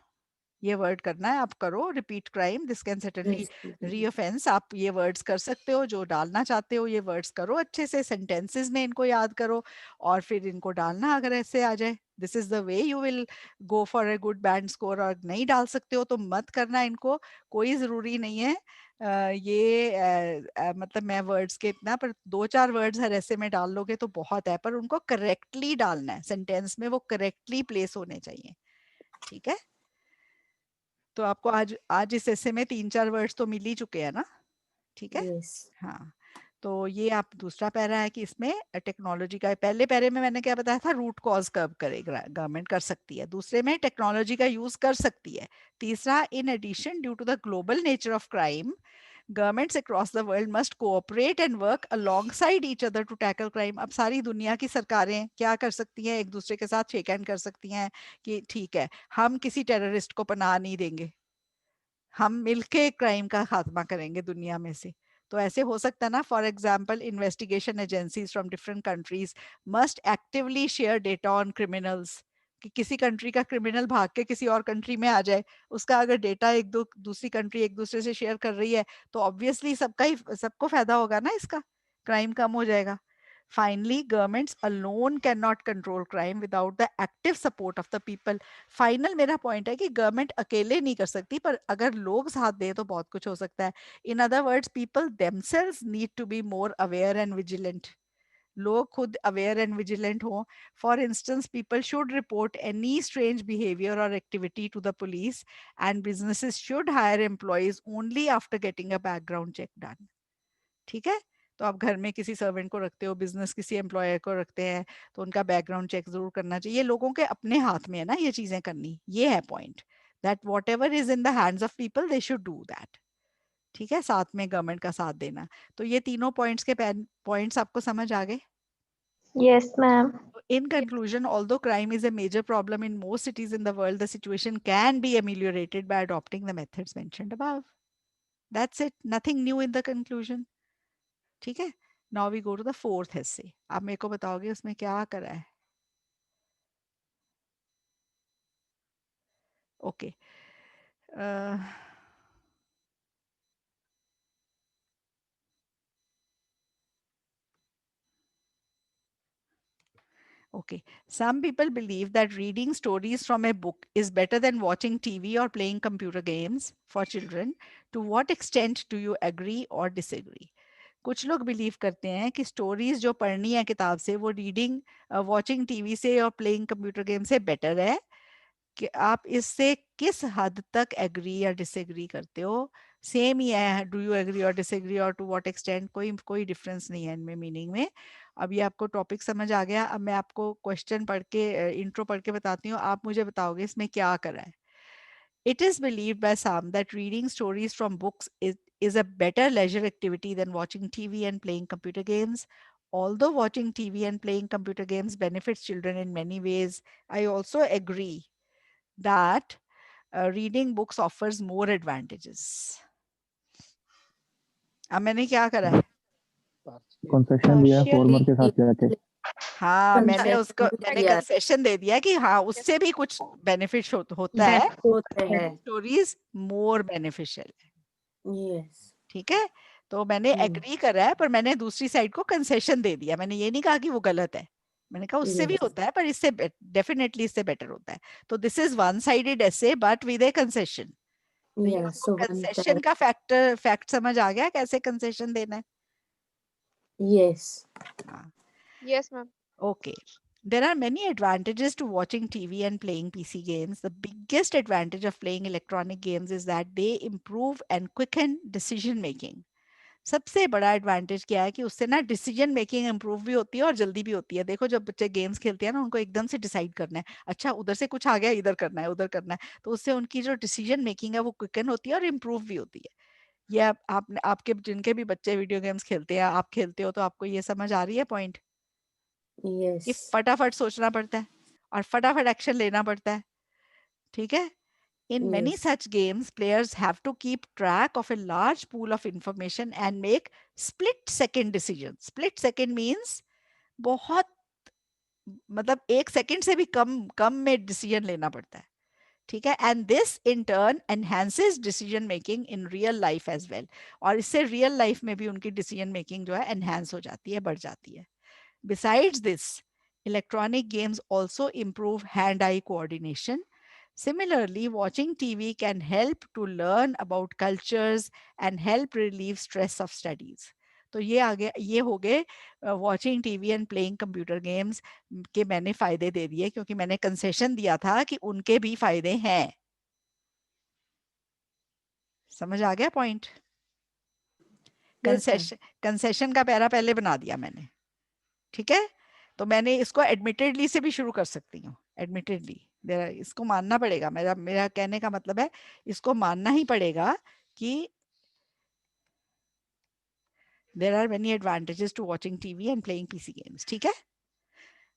ये word करना है, आप करो, repeat crime, this can certainly Yes, madam. रीऑफेंस। आप ये words कर सकते हो, जो डालना चाहते हो ये वर्ड्स करो, अच्छे से सेंटेंसेस में इनको याद करो और फिर इनको डालना अगर ऐसे आ जाए। This is the way you will go for a good band score. और नहीं डाल सकते हो तो मत करना इनको, कोई ज़रूरी नहीं है। मतलब मैं वर्ड्स के इतना, पर 2-4 वर्ड्स हर ऐसे में डाल लोगे तो बहुत है, पर उनको करेक्टली डालना है, सेंटेंस में वो करेक्टली प्लेस होने चाहिए। ठीक है, तो आपको आज आज इस ऐसे में 3-4 वर्ड्स तो मिल ही चुके हैं ना। ठीक है, Yes. हाँ। तो ये आप दूसरा पैरा है कि इसमें टेक्नोलॉजी का, पहले पैरे में मैंने क्या बताया था, रूट कॉज कर्व करेगा गवर्नमेंट, कर सकती है। दूसरे में टेक्नोलॉजी का यूज कर सकती है। तीसरा, in addition due to the global nature of crime, governments across the world must cooperate and work alongside each other to tackle crime। अब सारी दुनिया की सरकारें क्या कर सकती हैं, एक दूसरे के साथ शेक हैंड कर सकती हैं कि ठीक है, हम किसी टेररिस्ट को पनाह नहीं देंगे, हम मिलके क्राइम का खात्मा करेंगे दुनिया में से। तो ऐसे हो सकता है ना, for example investigation agencies from different countries must actively share data on criminals, कि किसी कंट्री का क्रिमिनल भाग के किसी और कंट्री में आ जाए, उसका अगर डेटा एक दो दूसरी कंट्री एक दूसरे से शेयर कर रही है तो ऑब्वियसली सबको फायदा होगा ना, इसका क्राइम कम हो जाएगा। Finally, governments alone cannot control crime without the active support of the people। Final मेरा पॉइंट है कि गवर्नमेंट अकेले नहीं कर सकती, पर अगर लोग साथ दें तो बहुत कुछ हो सकता है। In other words, people themselves need to be more aware and vigilant. लोग खुद अवेयर एंड विजिलेंट हो। For instance, people should report any strange behaviour और activity to the police, and businesses should hire employees only after getting a background check done. ठीक है, तो आप घर में किसी सर्वेंट को रखते हो, बिजनेस किसी एम्प्लॉयर को रखते हैं, तो उनका बैकग्राउंड चेक जरूर करना चाहिए। लोगों के अपने हाथ में है ना ये चीजें करनी, ये है point, that what ever is in the hands of people they should do that. ठीक है, साथ में गवर्नमेंट का साथ देना। तो ये तीनों पॉइंट्स के पॉइंट्स आपको समझ आ गए। Yes, ma'am. In conclusion, although crime is a major problem in most cities in the world, the situation can be ameliorated by adopting the methods mentioned above. That's it, nothing new in the conclusion। ठीक है, now we go to the fourth हिस्से। आप मेरे को बताओगे उसमें क्या करा है। Okay, okay, some people believe that reading stories from a book is better than watching TV or playing computer games for children। To what extent do you agree or disagree? कुछ लोग बिलीव करते हैं कि stories जो पढ़नी है किताब से, वो रीडिंग वॉचिंग टीवी से और प्लेइंग कंप्यूटर गेम से बेटर है। कि आप इससे किस हद तक एग्री या डिसएग्री करते हो। सेम ही है, डू यू एग्री और डिसएग्री और टू व्हाट एक्सटेंट, कोई डिफरेंस नहीं है इनमें मीनिंग में। अब ये आपको टॉपिक समझ आ गया। अब मैं आपको क्वेश्चन पढ़ के इंट्रो पढ़ के बताती हूँ, आप मुझे बताओगे इसमें क्या करा है। It is believed by some that reading stories from books is a better leisure activity than watching TV and playing computer games. Although watching TV and playing computer games benefits children in many ways, I also agree that reading books offers more advantages। अब मैंने क्या करा है, concession दिया है farmer के साथ जाके। हाँ मैंने उसको Concession दिया है। कंसेशन दे दिया कि हाँ उससे भी कुछ बेनिफिट होता है, होते हैं। स्टोरीज मोर बेनिफिशियल है। Yes. ठीक है, तो मैंने एग्री करा है, पर मैंने दूसरी साइड को कंसेशन दे दिया। मैंने ये नहीं कहा कि वो गलत है, मैंने कहा उससे भी Yes. होता है पर इससे डेफिनेटली इससे बेटर होता है। तो this is one sided essay but with a concession. Yeah. So one concession का फैक्ट समझ आ गया कैसे कंसेशन देना है। Yes. हाँ, Yes, ma'am. okay. There are many advantages to watching TV and playing PC games. The biggest advantage of playing electronic games is that they improve and quicken decision making। सबसे बड़ा advantage क्या है कि उससे ना decision making improve भी होती है और जल्दी भी होती है। देखो जब बच्चे गेम्स खेलते हैं ना, उनको एकदम से डिसाइड करना है, अच्छा उधर से कुछ आ गया, इधर करना है, उधर करना है, तो उससे उनकी जो डिसीजन मेकिंग है वो क्विकन होती है और इम्प्रूव भी होती है। ये आपने आपके जिनके भी बच्चे वीडियो गेम्स खेलते हैं, आप खेलते हो, तो आपको ये समझ आ रही है पॉइंट कि Yes. फटाफट सोचना पड़ता है और फटाफट एक्शन लेना पड़ता है। ठीक है, in many Yes. such games, players have to keep track of a large pool of information and make split-second decisions। Split second means बहुत, मतलब 1 सेकंड से भी कम कम में डिसीजन लेना पड़ता है। ठीक है, and this in turn enhances decision making in real life as well, और इससे रियल लाइफ में भी उनकी डिसीजन मेकिंग जो है एनहांस हो जाती है, बढ़ जाती है. Besides this, electronic games also improve hand-eye coordination. Similarly, watching TV can help to learn about cultures and help relieve stress of studies. तो ये हो गए watching TV and playing computer games के मैंने फायदे दे दिए, क्योंकि मैंने कंसेशन दिया था कि उनके भी फायदे हैं. समझ आ गया पॉइंट? Yes, ma'am. कंसेशन का पैरा पहले बना दिया मैंने. ठीक है, तो मैंने इसको एडमिटेडली से भी शुरू कर सकती हूँ. एडमिटेडली इसको मानना पड़ेगा, मेरा मेरा कहने का मतलब है इसको मानना ही पड़ेगा कि there are many advantages to watching TV and playing PC games. ठीक है,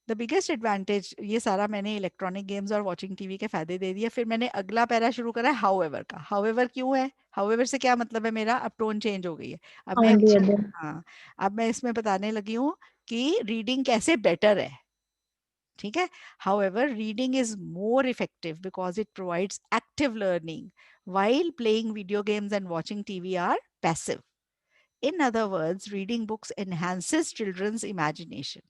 द बिगेस्ट एडवांटेज, ये सारा मैंने इलेक्ट्रॉनिक गेम्स और वाचिंग टीवी के फायदे दे दिए. फिर मैंने अगला पैरा शुरू करा है हाउएवर का. हाउएवर क्यों है? हाउएवर से क्या मतलब है मेरा? अब टोन चेंज हो गई है. अब मैं However, हाँ, अब मैं इसमें बताने लगी हूँ कि रीडिंग कैसे बेटर है. ठीक है, however reading is more effective because it provides active learning while playing video games and watching TV are passive. In other words, reading books enhances children's imagination.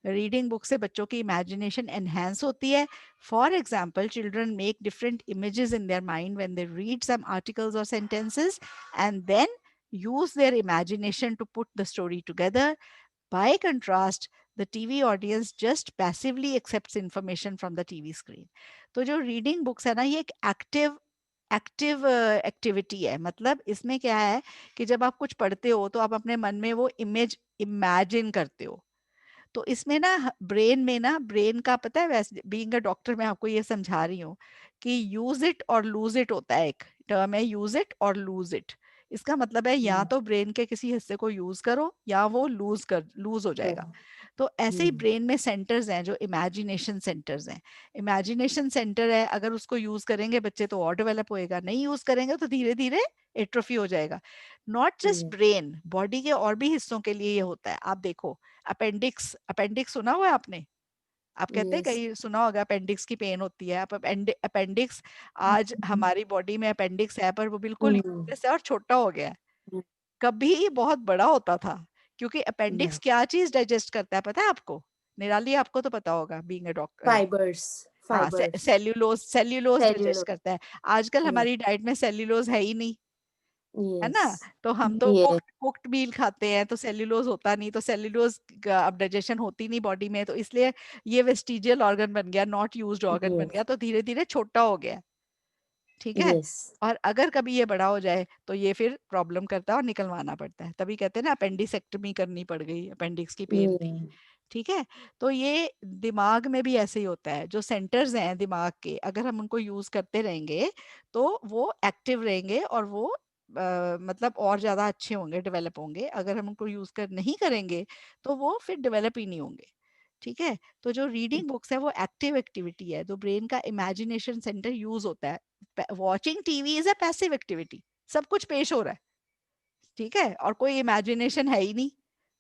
Reading books से बच्चों की imagination enhance होती है. For example, children make different images in their mind when they read some articles or sentences and then use their imagination to put the story together. By contrast, the TV audience just passively accepts information from the TV screen. तो जो reading books है ना, ये एक active activity है. मतलब इसमें क्या है कि जब आप कुछ पढ़ते हो तो आप अपने मन में वो इमेज इमेजिन करते हो. तो इसमें ना ब्रेन में ना, ब्रेन का पता है, वैसे बीइंग अ डॉक्टर मैं आपको ये समझा रही हूँ कि यूज इट और लूज इट होता है. एक टर्म है यूज इट और लूज इट. इसका मतलब है या तो ब्रेन के किसी हिस्से को यूज करो या वो लूज हो जाएगा. तो ऐसे ही ब्रेन में सेंटर्स हैं जो इमेजिनेशन सेंटर्स हैं. इमेजिनेशन सेंटर है, अगर उसको यूज करेंगे बच्चे तो और डेवलप होएगा, नहीं यूज करेंगे तो धीरे धीरे एट्रोफी हो जाएगा. नॉट जस्ट ब्रेन, बॉडी के और भी हिस्सों के लिए ये होता है. आप देखो अपेंडिक्स, अपेंडिक्स सुना हुआ है आपने? आप कहते हैं Yes. कहीं सुना होगा अपेंडिक्स की पेन होती है. आप अपेंडिक्स, आज हमारी बॉडी में अपेंडिक्स है पर वो बिल्कुल Mm. यूजलेस है और छोटा हो गया है. Mm. कभी बहुत बड़ा होता था, क्योंकि अपेंडिक्स Yeah. क्या चीज डाइजेस्ट करता है पता है आपको? निराली आपको तो पता होगा बीइंग अ डॉक्टर. Fibers. हाँ, Fibers. Cellulose, cellulose digest Cellular. करता है. आजकल Yeah. हमारी डाइट में सेल्यूलोज है ही नहीं, है ना? Yes. तो हम तो Yes. कुक्ड मील खाते हैं, तो सेल्यूलोज होता नहीं. तो सेल्यूलोज अब डाइजेशन होती नहीं बॉडी में, तो इसलिए ये वेस्टिजियल ऑर्गन बन गया, नॉट यूज्ड ऑर्गन बन Yes. गया, तो धीरे धीरे छोटा हो गया. ठीक है, Yes. और अगर कभी ये बड़ा हो जाए तो ये फिर प्रॉब्लम करता है और निकलवाना पड़ता है. तभी कहते हैं ना अपेंडिसेक्टमी करनी पड़ गई, अपेंडिक्स की पेन थी. Yeah. ठीक है, तो ये दिमाग में भी ऐसे ही होता है. जो सेंटर्स हैं दिमाग के, अगर हम उनको यूज करते रहेंगे तो वो एक्टिव रहेंगे और वो मतलब और ज्यादा अच्छे होंगे, डेवलप होंगे. अगर हम उनको यूज कर नहीं करेंगे तो वो फिर डेवलप ही नहीं होंगे. ठीक है, तो जो रीडिंग बुक्स है वो एक्टिव एक्टिविटी है, तो ब्रेन का इमेजिनेशन सेंटर यूज होता है. Watching TV is a passive activity. सब कुछ पेश हो रहा है, ठीक है, और कोई इमेजिनेशन है ही नहीं,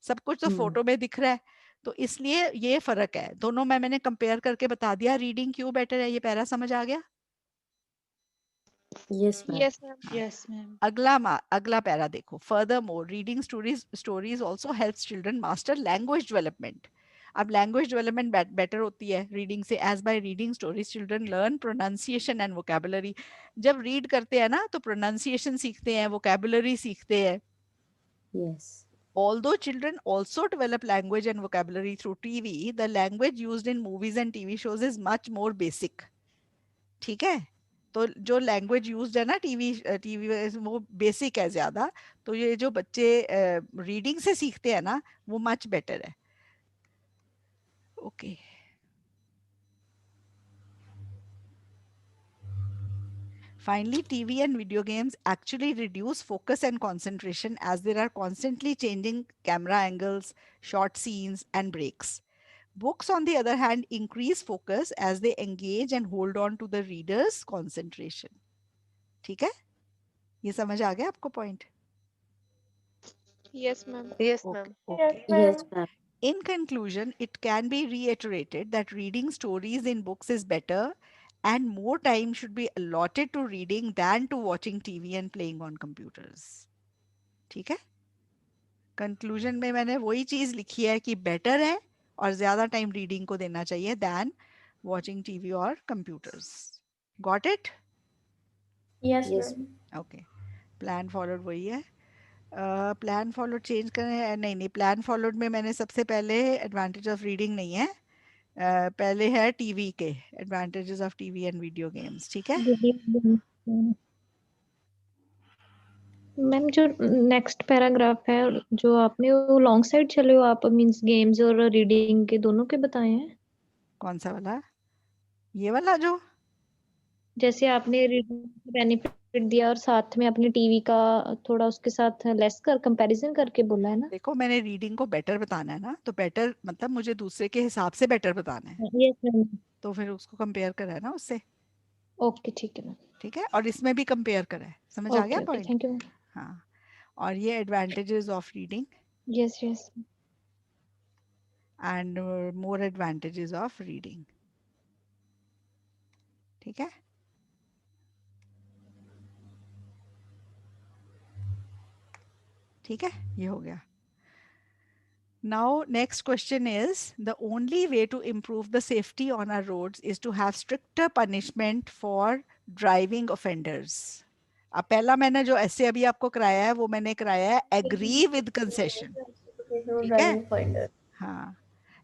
सब कुछ तो Mm. फोटो में दिख रहा है. तो इसलिए ये फर्क है दोनों में. मैंने कंपेयर करके बता दिया रीडिंग क्यों बेटर है. ये पैरा समझ आ गया? Yes, ma'am. yes, ma'am. हाँ, Yes, ma'am. अगला पैरा देखो. Furthermore reading stories also helps children master language development. अब लैंग्वेज डेवलपमेंट बेटर होती है रीडिंग से. As by reading stories children learn pronunciation and vocabulary. जब रीड करते हैं ना तो प्रोनाउंसिएशन सीखते हैं, वोकैबुलरी सीखते हैं. Yes. Although children also develop language and vocabulary through TV, the language used in movies and TV shows is much more basic. ठीक है, तो जो लैंग्वेज यूज्ड है ना टीवी टीवी वो बेसिक है ज्यादा. तो ये जो बच्चे रीडिंग से सीखते हैं ना वो मच बेटर है. Okay, finally, TV and video games actually reduce focus and concentration as there are constantly changing camera angles, short scenes, and breaks. Books, on the other hand, increase focus as they engage and hold on to the reader's concentration. ठीक है, ये समझ आ गया आपको point? Yes, ma'am. Yes, Okay, ma'am. Yes, okay. Yes, ma'am. ma'am. In conclusion, it can be reiterated that reading stories in books is better and more time should be allotted to reading than to watching TV and playing on computers. ठीक है? Conclusion में मैंने वही चीज लिखी है कि better है और ज्यादा टाइम रीडिंग को देना चाहिए than watching TV और computers. Got it? Yes, Yes. ma'am. Okay. Plan followed वही है. प्लान फॉलोड चेंज करें? नहीं, प्लान फॉलोड में मैंने सबसे पहले एडवांटेज ऑफ रीडिंग नहीं है, पहले है टीवी के advantages of TV and video games. ठीक है? मैम जो नेक्स्ट पैराग्राफ है जो आपने वो लॉन्ग साइड चले हो आप, मींस गेम्स और रीडिंग के दोनों के बताए हैं. कौन सा वाला? ये वाला जो जैसे आपने रीडिंग का बेनिफिट दिया और साथ में अपने टीवी का थोड़ा उसके साथ लेस कर कंपैरिजन करके बोला है ना. देखो, मैंने रीडिंग को बेटर बताना है ना, तो बेटर मतलब मुझे दूसरे के हिसाब से बेटर बताना है, यस मैम. तो फिर उसको कंपेयर करा है ना उससे. ओके ठीक है मैम. ठीक है? और इसमें भी कंपेयर करा है. समझ आ गया okay okay point? Thank you. हाँ. और ये advantages of reading yes yes. And more advantages of reading. ठीक है? ठीक है, ये हो गया. Now, next question is, the only way to improve the safety on our roads is to have stricter punishment for driving offenders. अब पहला मैंने जो ऐसे अभी आपको कराया है वो मैंने कराया है agree with concession. ठीक है? हाँ,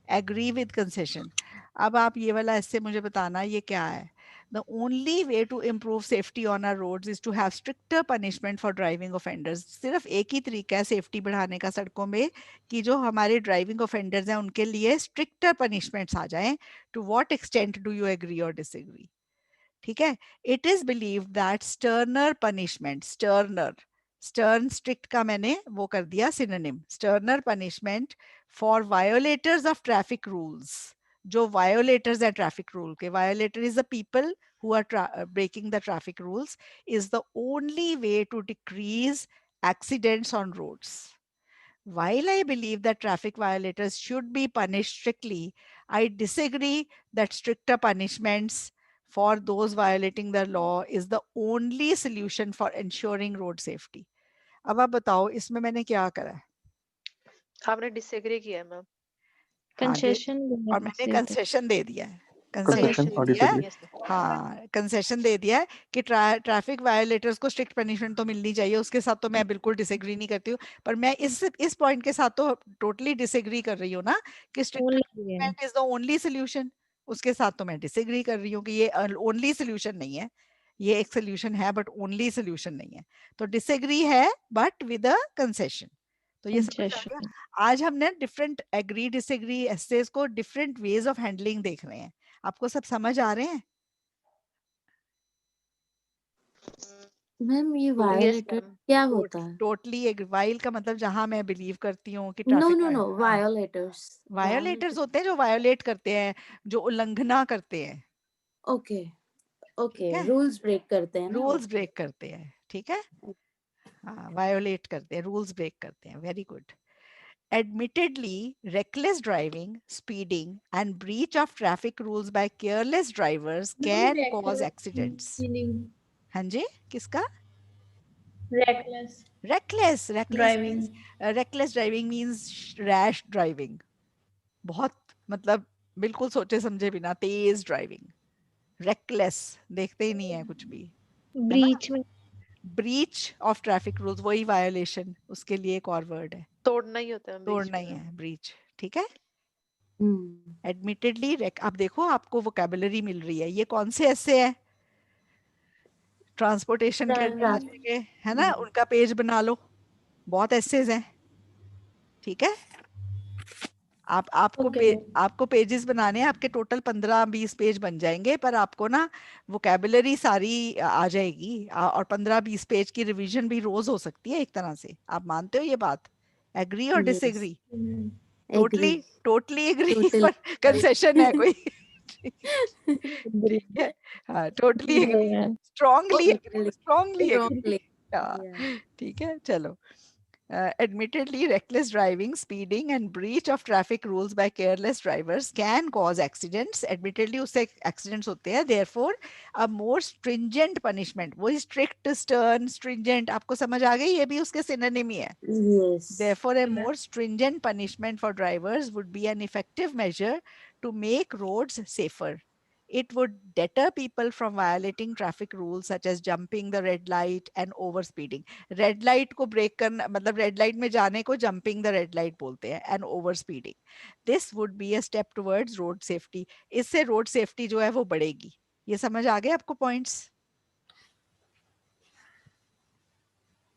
agree with concession. अब आप ये वाला ऐसे मुझे बताना ये क्या है. The only way to improve safety on our roads is to have stricter punishment for driving offenders. सिर्फ एक ही तरीका है सेफ्टी बढ़ाने का सड़कों में कि जो हमारे ड्राइविंग ऑफेंडर्स हैं उनके लिए स्ट्रिक्टर पनिशमेंट्स आ जाएं. To what extent do you agree और डिसएग्री? ठीक है? It is believe that sterner punishment, stern strict का मैंने वो कर दिया synonym, sterner punishment for violators of traffic rules. जो वायोलेटर्स है ट्रैफिक रूल के, violator is the people who are breaking the traffic rules, is the only way to decrease accidents on roads. While I believe that traffic violators should be punished strictly, I disagree that stricter punishments for those violating the law is the only solution for ensuring road safety. अब आप बताओ इसमें मैंने क्या करा है? आपने disagree किया मैम. हाँ, कंसेशन और मैंने कंसेशन दे दिया है. Concession कंसेशन और दे दिया है. disagree. Yes ma'am. हाँ, कंसेशन दे दिया है कि ट्रैफिक वायोलेटर्स को स्ट्रिक्ट पनिशमेंट तो मिलनी चाहिए, उसके साथ तो मैं बिल्कुल डिसएग्री नहीं करती हूँ. पर मैं इस पॉइंट के साथ तो टोटली डिसएग्री कर रही हूँ ना कि strict punishment is the only solution. उसके साथ तो मैं डिसएग्री कर रही हूँ कि ये ओनली सोल्यूशन नहीं है, ये एक सोल्यूशन है बट ओनली सोल्यूशन नहीं है. तो डिसएग्री है बट विद अ कंसेशन. तो ये समझ आ गया. आज हमने डिफरेंट एग्री डिसएग्री एसेस को डिफरेंट वेज ऑफ हैंडलिंग देख रहे हैं. आपको सब समझ आ रहे हैं? मैम ये यस वायोलेटर मैम. क्या होता है? टोटली वाइल का मतलब जहाँ मैं बिलीव करती हूँ कि no traffic no no violators. Violators होते हैं जो वायोलेट करते हैं, जो उल्लंघना करते हैं. ओके ओके ठीक है? रूल्स ब्रेक करते हैं ना. रूल्स ब्रेक करते हैं. ठीक है? हाँ, वायोलेट करते हैं, रूल्स ब्रेक करते हैं. Very good. Admittedly, reckless driving, speeding, and breach of traffic rules by careless drivers can cause accidents. हाँ जी, किसका? Reckless Driving. reckless driving means rash driving. बहुत मतलब बिल्कुल सोचे समझे बिना तेज ड्राइविंग. Reckless देखते ही नहीं है कुछ भी. ब्रीच में ब्रीच ऑफ ट्रैफिक रूल्स वही वायोलेशन, उसके लिए एक और वर्ड है. तोड़ना ही होता है बीच तोड़ना में ही मैम. है ब्रीच. ठीक है? हम्म. एडमिटेडली अब देखो आपको वोकैबुलरी मिल रही है. ये कौन से ऐसे है? ट्रांसपोर्टेशन के एडमिनिस्ट्रेशन के, है ना? उनका पेज बना लो, बहुत एसेज हैं. ठीक है? आपको पेजेस बनाने हैं, आपके टोटल 15-20 पेज बन जाएंगे, पर आपको ना वोकैबुलरी सारी आ जाएगी. और 15-20 पेज की रिवीजन भी रोज हो सकती है एक तरह से. आप मानते हो ये बात? एग्री और डिसएग्री? टोटली एग्री पर कंसेशन है कोई? ठीक है? हाँ, totally agree, strongly agree. Strongly. ठीक है, चलो. Admittedly, reckless driving, speeding, and breach of traffic rules by careless drivers can cause accidents. Admittedly, उससे accidents होते हैं. Therefore, a more stringent punishment, वही strict, stern, stringent, आपको समझ आ गई? ये भी उसके synonym ही है. Yes. Therefore, a more stringent punishment for drivers would be an effective measure to make roads safer. It would deter people from violating traffic rules such as jumping the red light and overspeeding. Red light को break करना मतलब red light में जाने को jumping the red light बोलते हैं and over speeding. This would be a step towards road safety. इससे road safety जो है वो बढ़ेगी. ये समझ आ गए आपको पॉइंट्स?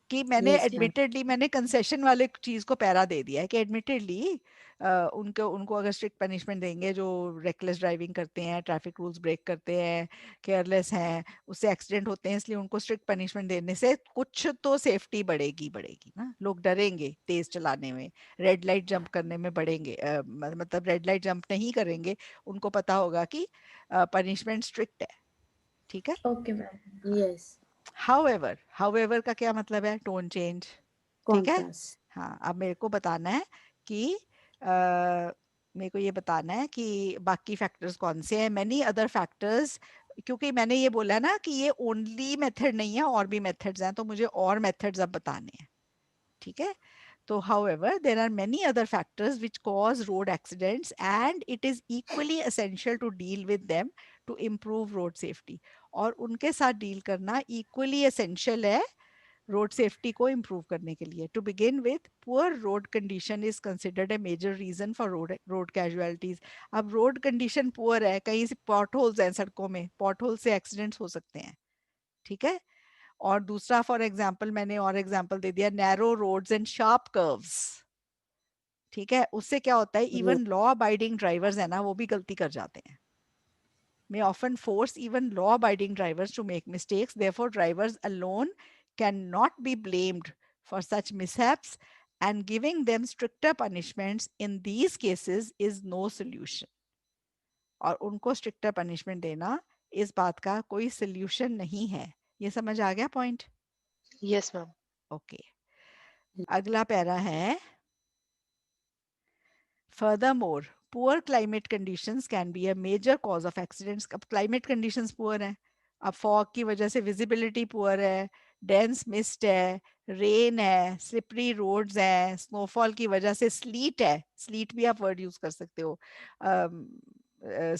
कि मैंने Yes, ma'am. एडमिटेडली मैंने कंसेशन वाले चीज को पैरा दे दिया है कि एडमिटेडली उनको उनको अगर स्ट्रिक्ट पनिशमेंट देंगे जो रेकलेस ड्राइविंग करते हैं, ट्रैफिक रूल्स ब्रेक करते हैं, केयरलेस हैं, उससे एक्सीडेंट होते हैं, इसलिए उनको स्ट्रिक्ट पनिशमेंट देने से कुछ तो सेफ्टी बढ़ेगी बढ़ेगी ना. लोग डरेंगे तेज चलाने में, रेड लाइट जंप करने में बढ़ेंगे, मतलब रेड लाइट जंप नहीं करेंगे. उनको पता होगा कि पनिशमेंट स्ट्रिक्ट है. ठीक है. Okay ma'am. Yes. हाउएवर का क्या मतलब है? Tone change. ठीक है. Contrast. हाँ, अब मेरे को बताना है कि मेरे को ये बताना है कि बाकी फैक्टर्स कौन से हैं. मेनी अदर फैक्टर्स, क्योंकि मैंने ये बोला ना कि ये ओनली मेथड नहीं है, और भी मेथड्स हैं, तो मुझे और मेथड्स अब बताने हैं. ठीक है. तो however, there are many other factors which cause road accidents and it is equally essential to deal with them to improve road safety. और उनके साथ डील करना equally essential है रोड सेफ्टी को इम्प्रूव करने के लिए. To begin with, poor road condition is considered a major reason for road casualties. अब रोड कंडीशन पुअर है, कहीं से पॉट होल्स हैं सड़कों में, पॉट होल से एक्सीडेंट्स हो सकते हैं. ठीक है. और दूसरा फॉर एग्जाम्पल, मैंने और एग्जाम्पल दे दिया, narrow roads and sharp curves. ठीक है. उससे क्या होता है, Yes. Even law abiding drivers है ना, वो भी गलती कर जाते हैं. may often force even law-abiding drivers to make mistakes. Therefore, drivers alone cannot be blamed for such mishaps, and giving them stricter punishments in these cases is no solution. और उनको stricter punishment देना इस बात का कोई solution नहीं है. ये समझ आ गया point? Yes ma'am. Okay. अगला पैरा है, furthermore, poor climate conditions can be a major cause of accidents. अब climate conditions poor हैं, अब fog की वजह से visibility poor है, dense mist है, rain है, slippery roads है, snowfall की वजह से sleet है, sleet भी आप word use कर सकते हो,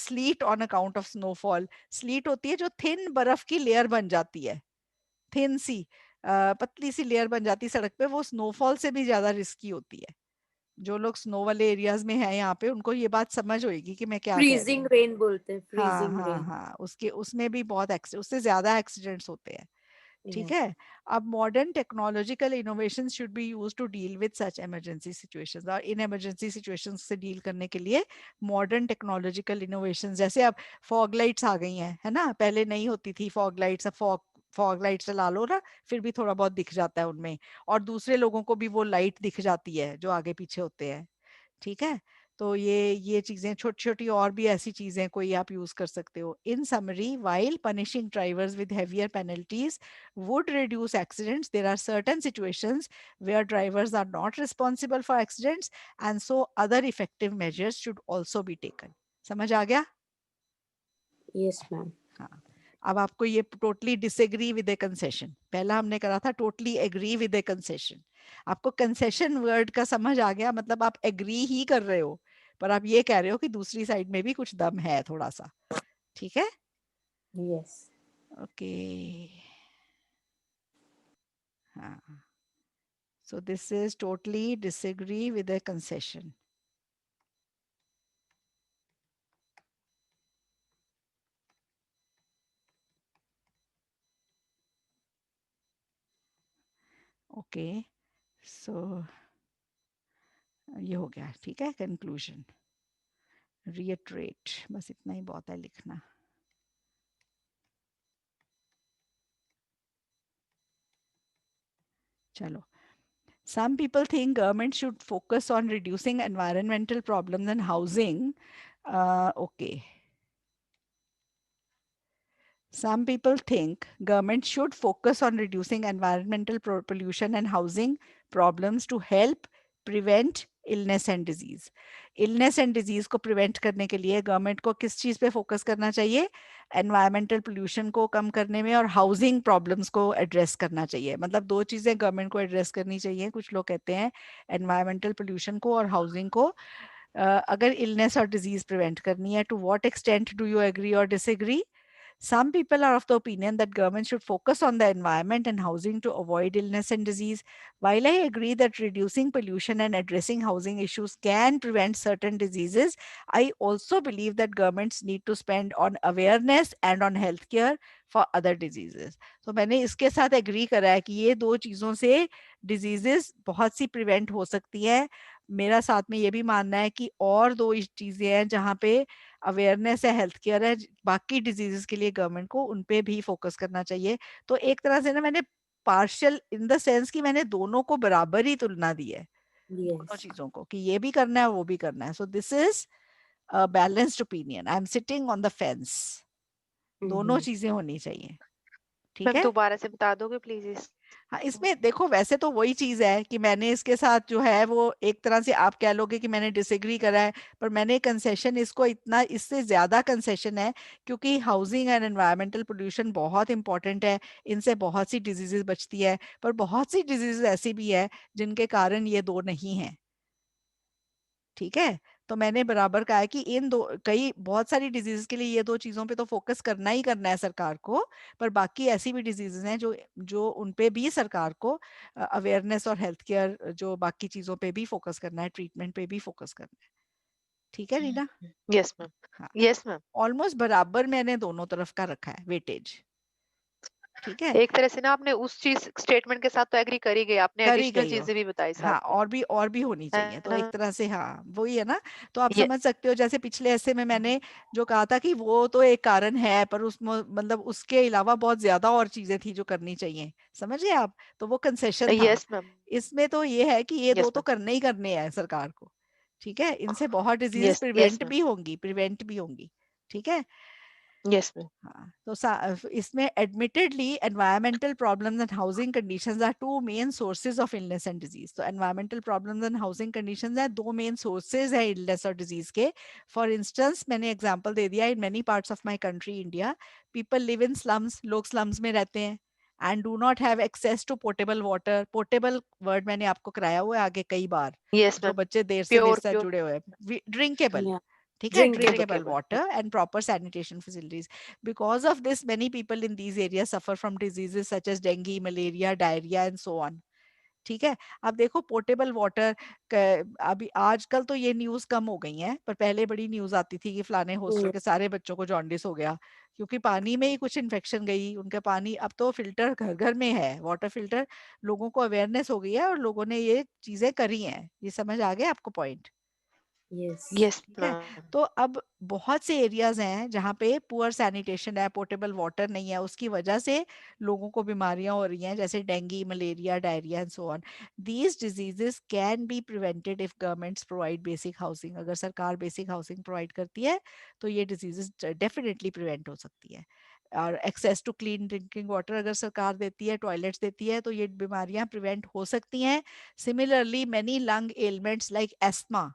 sleet on account of snowfall. sleet होती है जो thin बर्फ की लेयर बन जाती है, thin सी पतली सी लेयर बन जाती है सड़क पे, वो स्नोफॉल से भी ज्यादा रिस्की होती है. जो लोग स्नो वाले एरियाज में हैं यहाँ पे, उनको ये बात समझ होएगी कि मैं क्या कह रही Freezing हूँ. rain बोलते हैं. हाँ Freezing हाँ rain. हाँ, उसके उसमें भी बहुत उससे ज्यादा एक्सीडेंट्स होते हैं. ठीक Yeah. है. अब modern technological innovation should be used to deal with such emergency situations. और इन इमरजेंसी सिचुएशंस से डील करने के लिए मॉडर्न टेक्नोलॉजिकल इनोवेशंस, जैसे अब फॉग लाइट्स आ गई हैं, है ना. पहले नहीं होती थी फॉग लाइट्स. अब फॉग लाइट चला लो ना, फिर भी थोड़ा बहुत दिख जाता है उनमें, और दूसरे लोगों को भी वो लाइट दिख जाती है जो आगे पीछे होते हैं. ठीक है. तो ये चीजें छोटी छोटी और भी ऐसी चीजें कोई आप यूज कर सकते हो. इन summary, while punishing drivers with heavier penalties would reduce accidents, there are certain situations where drivers are not responsible for accidents, and so other effective measures should also be taken. समझ आ गया? Yes, ma'am. हाँ. अब आपको ये totally disagree with a concession, पहला हमने करा था totally agree with a concession. आपको कंसेशन वर्ड का समझ आ गया, मतलब आप एग्री ही कर रहे हो, पर आप ये कह रहे हो कि दूसरी साइड में भी कुछ दम है थोड़ा सा. ठीक है. Yes. ओके. हाँ. So this is totally disagree with a concession. Okay. So ये हो गया. ठीक है. कंक्लूजन, रिएटरेट, बस इतना ही बहुत है लिखना. चलो. Some people think government should focus on reducing environmental problems and housing. Okay. Some people think government should focus on reducing environmental pollution and housing problems to help prevent illness and disease. Illness and disease को prevent करने के लिए government को किस चीज पे focus करना चाहिए? एनवायरमेंटल पोल्यूशन को कम करने में और हाउसिंग प्रॉब्लम्स को एड्रेस करना चाहिए। मतलब दो चीजें गवर्नमेंट को एड्रेस करनी चाहिए। कुछ लोग कहते हैं एनवायरमेंटल पोल्यूशन को और हाउसिंग को। अगर इलनेस और डिजीज प्रिवेंट करनी है, to what extent do you agree और disagree? Some people are of the opinion that government should focus on the environment and housing to avoid illness and disease. While I agree that reducing pollution and addressing housing issues can prevent certain diseases, I also believe that governments need to spend on awareness and on healthcare for other diseases. So मैंने इसके साथ agree करा है कि ये दो चीजों से diseases बहुत सी prevent हो सकती है। मेरा साथ में ये भी मानना है कि और दो चीजें हैं जहाँ पे अवेयरनेस है, हेल्थ केयर है, बाकी डिजीजेस के लिए गवर्नमेंट को उन पे भी फोकस करना चाहिए। तो एक तरह से ना मैंने पार्शियल इन द सेंस कि मैंने दोनों को बराबर ही तुलना दी है, दोनों Yes. चीजों को, कि ये भी करना है वो भी करना है। सो this is a balanced opinion, I am sitting on the fence. दोनों चीजें होनी चाहिए, ठीक मैम है। दोबारा से बता दोगे प्लीज? हाँ, इसमें देखो वैसे तो वही चीज है कि मैंने इसके साथ जो है वो एक तरह से आप कह लोगे कि मैंने डिसएग्री करा है, पर मैंने कंसेशन इसको इतना, इससे ज्यादा कंसेशन है क्योंकि हाउसिंग एंड एनवायरमेंटल पोल्यूशन बहुत इंपॉर्टेंट है। इनसे बहुत सी डिजीजेस बचती है, पर बहुत सी डिजीजेस ऐसी भी है जिनके कारण ये दो नहीं है, ठीक है। तो मैंने बराबर कहा है कि इन दो, कई बहुत सारी डिजीज के लिए ये दो चीजों पे तो फोकस करना ही करना है सरकार को, पर बाकी ऐसी भी डिजीजेस हैं जो जो उन पे भी सरकार को अवेयरनेस और हेल्थ केयर जो बाकी चीजों पे भी फोकस करना है, ट्रीटमेंट पे भी फोकस करना है, ठीक है रीना। Yes ma'am. हाँ, यस मैम। ऑलमोस्ट बराबर मैंने दोनों तरफ का रखा है वेटेज, ठीक है। एक तरह से ना आपने उस चीज स्टेटमेंट के साथ तो एग्री कर ही गए, आपने कर ही एडिशनल गई हो, चीजें भी बताई साथ हाँ, में, और भी होनी चाहिए, है तो एक ना? तरह से हाँ वही है ना। तो आप ये समझ सकते हो जैसे पिछले ऐसे में मैंने जो कहा था कि वो तो एक कारण है, पर उसमें मतलब उसके अलावा बहुत ज्यादा और चीजें थी जो करनी चाहिए, समझ गए आप। तो वो कंसेशन था। Yes ma'am. इसमें तो ये है कि ये दो यस तो मैम। करने ही करने हैं सरकार को, ठीक है। इनसे बहुत diseases yes yes prevent ma'am. भी होंगी, प्रिवेंट भी होंगी, ठीक है। Yes ma'am. हाँ, तो इसमें admittedly environmental problems and housing conditions are two main sources of illness and disease. तो environmental problems and housing conditions है दो मेन सोर्सेज है इलनेस और डिजीज के। फॉर इंस्टेंस मैंने एग्जांपल दे दिया, in many parts of my country India people live in slums, लोग स्लम्स में रहते हैं, and do not have access to portable water. Portable word मैंने आपको कराया हुआ है आगे कई बार, यस जो मैम। बच्चे देर से मेरे प्योर साथ प्योर जुड़े हुए हैं, ड्रिंकेबल, Yeah. ठीक है, Drinkable. Drinkable drinkable. Water and proper sanitation facilities. Because of this, many people in these areas suffer from diseases such as dengue, malaria, diarrhea and so on. ठीक है। अब देखो पोर्टेबल वाटर, अभी आजकल तो ये न्यूज कम हो गई है, पर पहले बड़ी न्यूज आती थी कि फलाने हॉस्टल Yeah. के सारे बच्चों को जॉन्डिस हो गया क्योंकि पानी में ही कुछ इन्फेक्शन गई उनका पानी। अब तो फिल्टर घर घर में है, वाटर फिल्टर, लोगों को अवेयरनेस हो गई है और लोगों ने ये चीजें करी हैं। ये समझ आ गया आपको पॉइंट? Yes. यस ठीक है। मैम। तो अब बहुत से एरियाज हैं जहाँ पे पुअर सैनिटेशन है, पोर्टेबल वाटर नहीं है, उसकी वजह से लोगों को बीमारियां हो रही हैं जैसे dengue, malaria, diarrhoea and so on. These diseases can be prevented if governments provide basic housing. अगर सरकार बेसिक हाउसिंग प्रोवाइड करती है तो ये डिजीजेस डेफिनेटली प्रिवेंट हो सकती है। और access to clean drinking water अगर सरकार देती है, टॉयलेट्स देती है, तो ये बीमारियां प्रिवेंट हो सकती हैं। Similarly many lung elements like asthma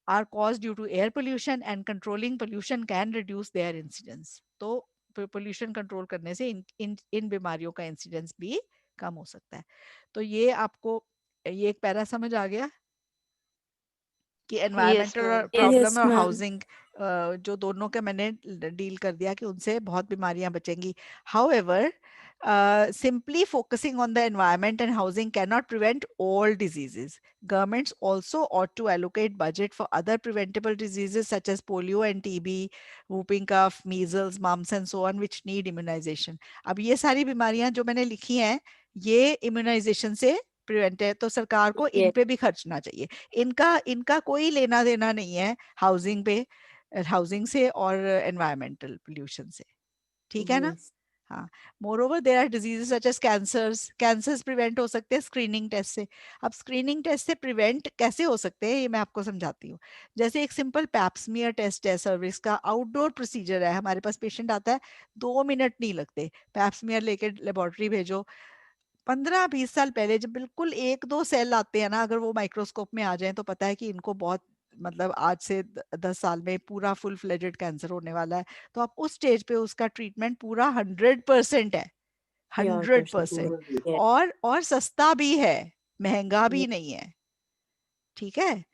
are caused due to air pollution, and controlling pollution can reduce their incidence. तो पोल्यूशन कंट्रोल करने से इन बीमारियों का इंसिडेंस भी कम हो सकता है। तो ये आपको ये एक पैरा समझ आ गया कि yes environmental ma'am. Problem Yes, और ma'am. हाउसिंग जो दोनों के मैंने डील कर दिया कि उनसे बहुत बीमारियां बचेंगी। However simply focusing on the environment and housing cannot prevent all diseases. Governments also ought to allocate budget for other preventable diseases such as polio and TB, whooping cough, measles, mumps and so on which need immunization. अब ये सारी बीमारियां जो मैंने लिखी हैं ये immunisation से प्रिवेंट है, तो सरकार को इन Yes. पे भी खर्चना चाहिए। इनका इनका कोई लेना देना नहीं है हाउसिंग पे, हाउसिंग से और एनवायरमेंटल पोल्यूशन से, ठीक है ना। Yes. हाँ, moreover there are diseases such as cancers prevent हो सकते हैं स्क्रीनिंग टेस्ट से। अब स्क्रीनिंग टेस्ट से प्रिवेंट कैसे हो सकते हैं ये मैं आपको समझाती हूँ। जैसे एक सिंपल पैप्समियर टेस्ट है, सर्विस का आउटडोर प्रोसीजर है, हमारे पास पेशेंट आता है 2 मिनट नहीं लगते, पैप्समियर लेके लेबोरेटरी भेजो, 15-20 साल पहले जब बिल्कुल 1-2 सेल आते हैं ना, अगर वो माइक्रोस्कोप में आ जाएं तो पता है कि इनको बहुत, मतलब आज से 10 साल में पूरा फुल फ्लेजेड कैंसर होने वाला है। तो आप उस स्टेज पे उसका ट्रीटमेंट पूरा 100% है, Pure 100%। percent. Yes. और सस्ता भी है, महंगा भी Ye- नहीं है, ठीक है,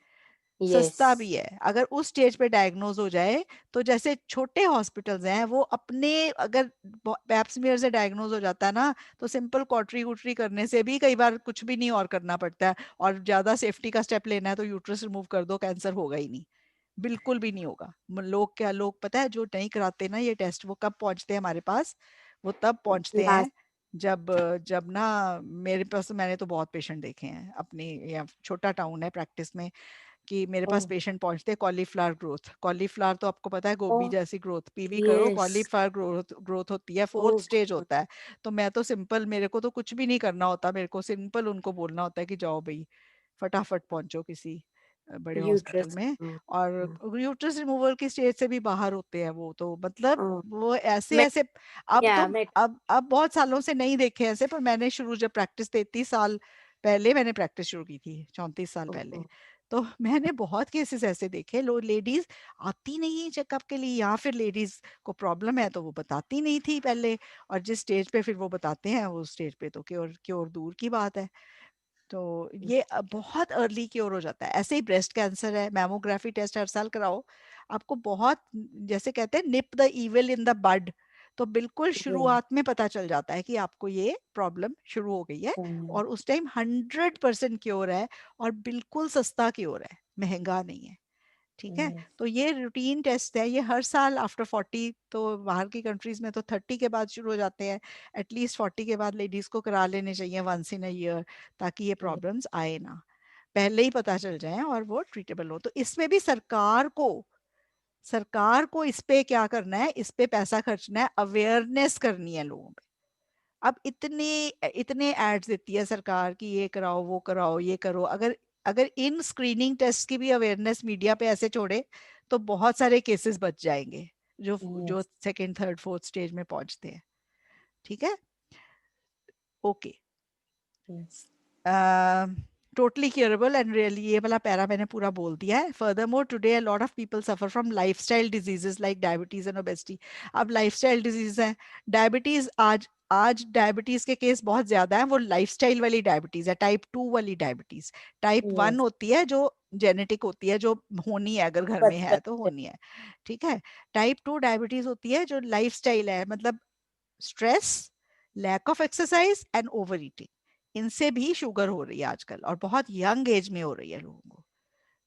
सस्ता भी Yes. है। अगर उस स्टेज पे डायग्नोज हो जाए तो जैसे छोटे हॉस्पिटल्स हैं वो अपने, अगर पैप्समियर से डायग्नोज हो जाता है ना, तो सिंपल कॉटरी वूटरी करने से भी कई बार कुछ भी नहीं और करना पड़ता है, और ज्यादा सेफ्टी का स्टेप लेना है तो यूट्रस रिमूव कर दो, कैंसर होगा ही नहीं, बिल्कुल भी नहीं होगा। लोग क्या, लोग पता है जो नहीं कराते ना ये टेस्ट, वो कब पहुंचते हैं हमारे पास, वो तब पहुंचते हैं Last. जब जब ना, मेरे पास मैंने तो बहुत पेशेंट देखे हैं अपनी, या छोटा टाउन है प्रैक्टिस में, कि मेरे पास Oh. पेशेंट पहुंचते हैं कॉलीफ्लावर ग्रोथ। कॉलीफ्लावर तो आपको पता है गोभी Oh. जैसी ग्रोथ, पीवी करो Yes. कॉलीफ्लावर ग्रोथ ग्रोथ होती है, 4th Oh. स्टेज होता है। तो मैं तो सिंपल, मेरे को तो कुछ भी नहीं करना होता, मेरे को सिंपल उनको बोलना होता है कि जाओ भाई फटाफट पहुंचो किसी बड़े हॉस्पिटल Uterus. में। Oh. और यूट्रस रिमूवल की स्टेज से भी बाहर होते हैं वो तो, मतलब Oh. वो ऐसे Met. ऐसे, अब तो Yeah. Met. अब बहुत सालों से नहीं देखे ऐसे, पर मैंने शुरू जब प्रैक्टिस 33 साल पहले मैंने प्रैक्टिस शुरू की थी, 34 साल पहले, Oh. तो मैंने बहुत केसेस ऐसे देखे, लो लेडीज आती नहीं चेकअप के लिए, या फिर लेडीज को प्रॉब्लम है तो वो बताती नहीं थी पहले, और जिस स्टेज पे फिर वो बताते हैं वो स्टेज पे तो क्योर क्योर दूर की बात है। तो ये बहुत अर्ली क्योर हो जाता है। ऐसे ही ब्रेस्ट कैंसर है, मैमोग्राफी टेस्ट हर साल कराओ, आपको बहुत, जैसे कहते हैं nip the evil in the bud, तो बिल्कुल Yeah. शुरुआत में पता चल जाता है कि आपको ये प्रॉब्लम शुरू हो गई है, Oh. और उस टाइम 100% क्योर है, और बिल्कुल सस्ता क्योर है, महंगा नहीं है, ठीक है। Yes. तो ये रूटीन टेस्ट है, ये हर साल आफ्टर 40, तो बाहर की कंट्रीज में तो 30 के बाद शुरू हो जाते हैं, एटलीस्ट 40 के बाद लेडीज को करा लेने चाहिए वंस इन अ ईयर, ताकि ये Yes. प्रॉब्लम्स आए ना, पहले ही पता चल जाए और वो ट्रीटेबल हो। तो इसमें भी सरकार को इस पे क्या करना है, इस पे पैसा खर्चना है, अवेयरनेस करनी है लोगों में। अब इतने इतने एड्स देती है सरकार कि ये कराओ वो कराओ ये करो, अगर अगर इन स्क्रीनिंग टेस्ट की भी अवेयरनेस मीडिया पे ऐसे छोड़े तो बहुत सारे केसेस बच जाएंगे, जो Yes. Second third fourth stage में पहुंचते हैं, ठीक है, okay. Yes. Totally curable and really, ये वाला पैरा मैंने पूरा बोल दिया है। Furthermore, today a lot of people suffer from lifestyle diseases like diabetes and obesity. अब lifestyle disease है, डायबिटीज, आज आज डायबिटीज के केस बहुत ज्यादा है, वो लाइफस्टाइल वाली डायबिटीज है, टाइप 2 वाली डायबिटीज। Type 1 Yes. होती है जो जेनेटिक होती है, जो होनी है, अगर घर में है बचपन तो से. होनी है, ठीक है। टाइप 2 डायबिटीज होती है जो लाइफस्टाइल है, मतलब stress, lack of exercise and overeating, इनसे भी शुगर हो रही है आजकल, और बहुत यंग एज में हो रही है लोगों को,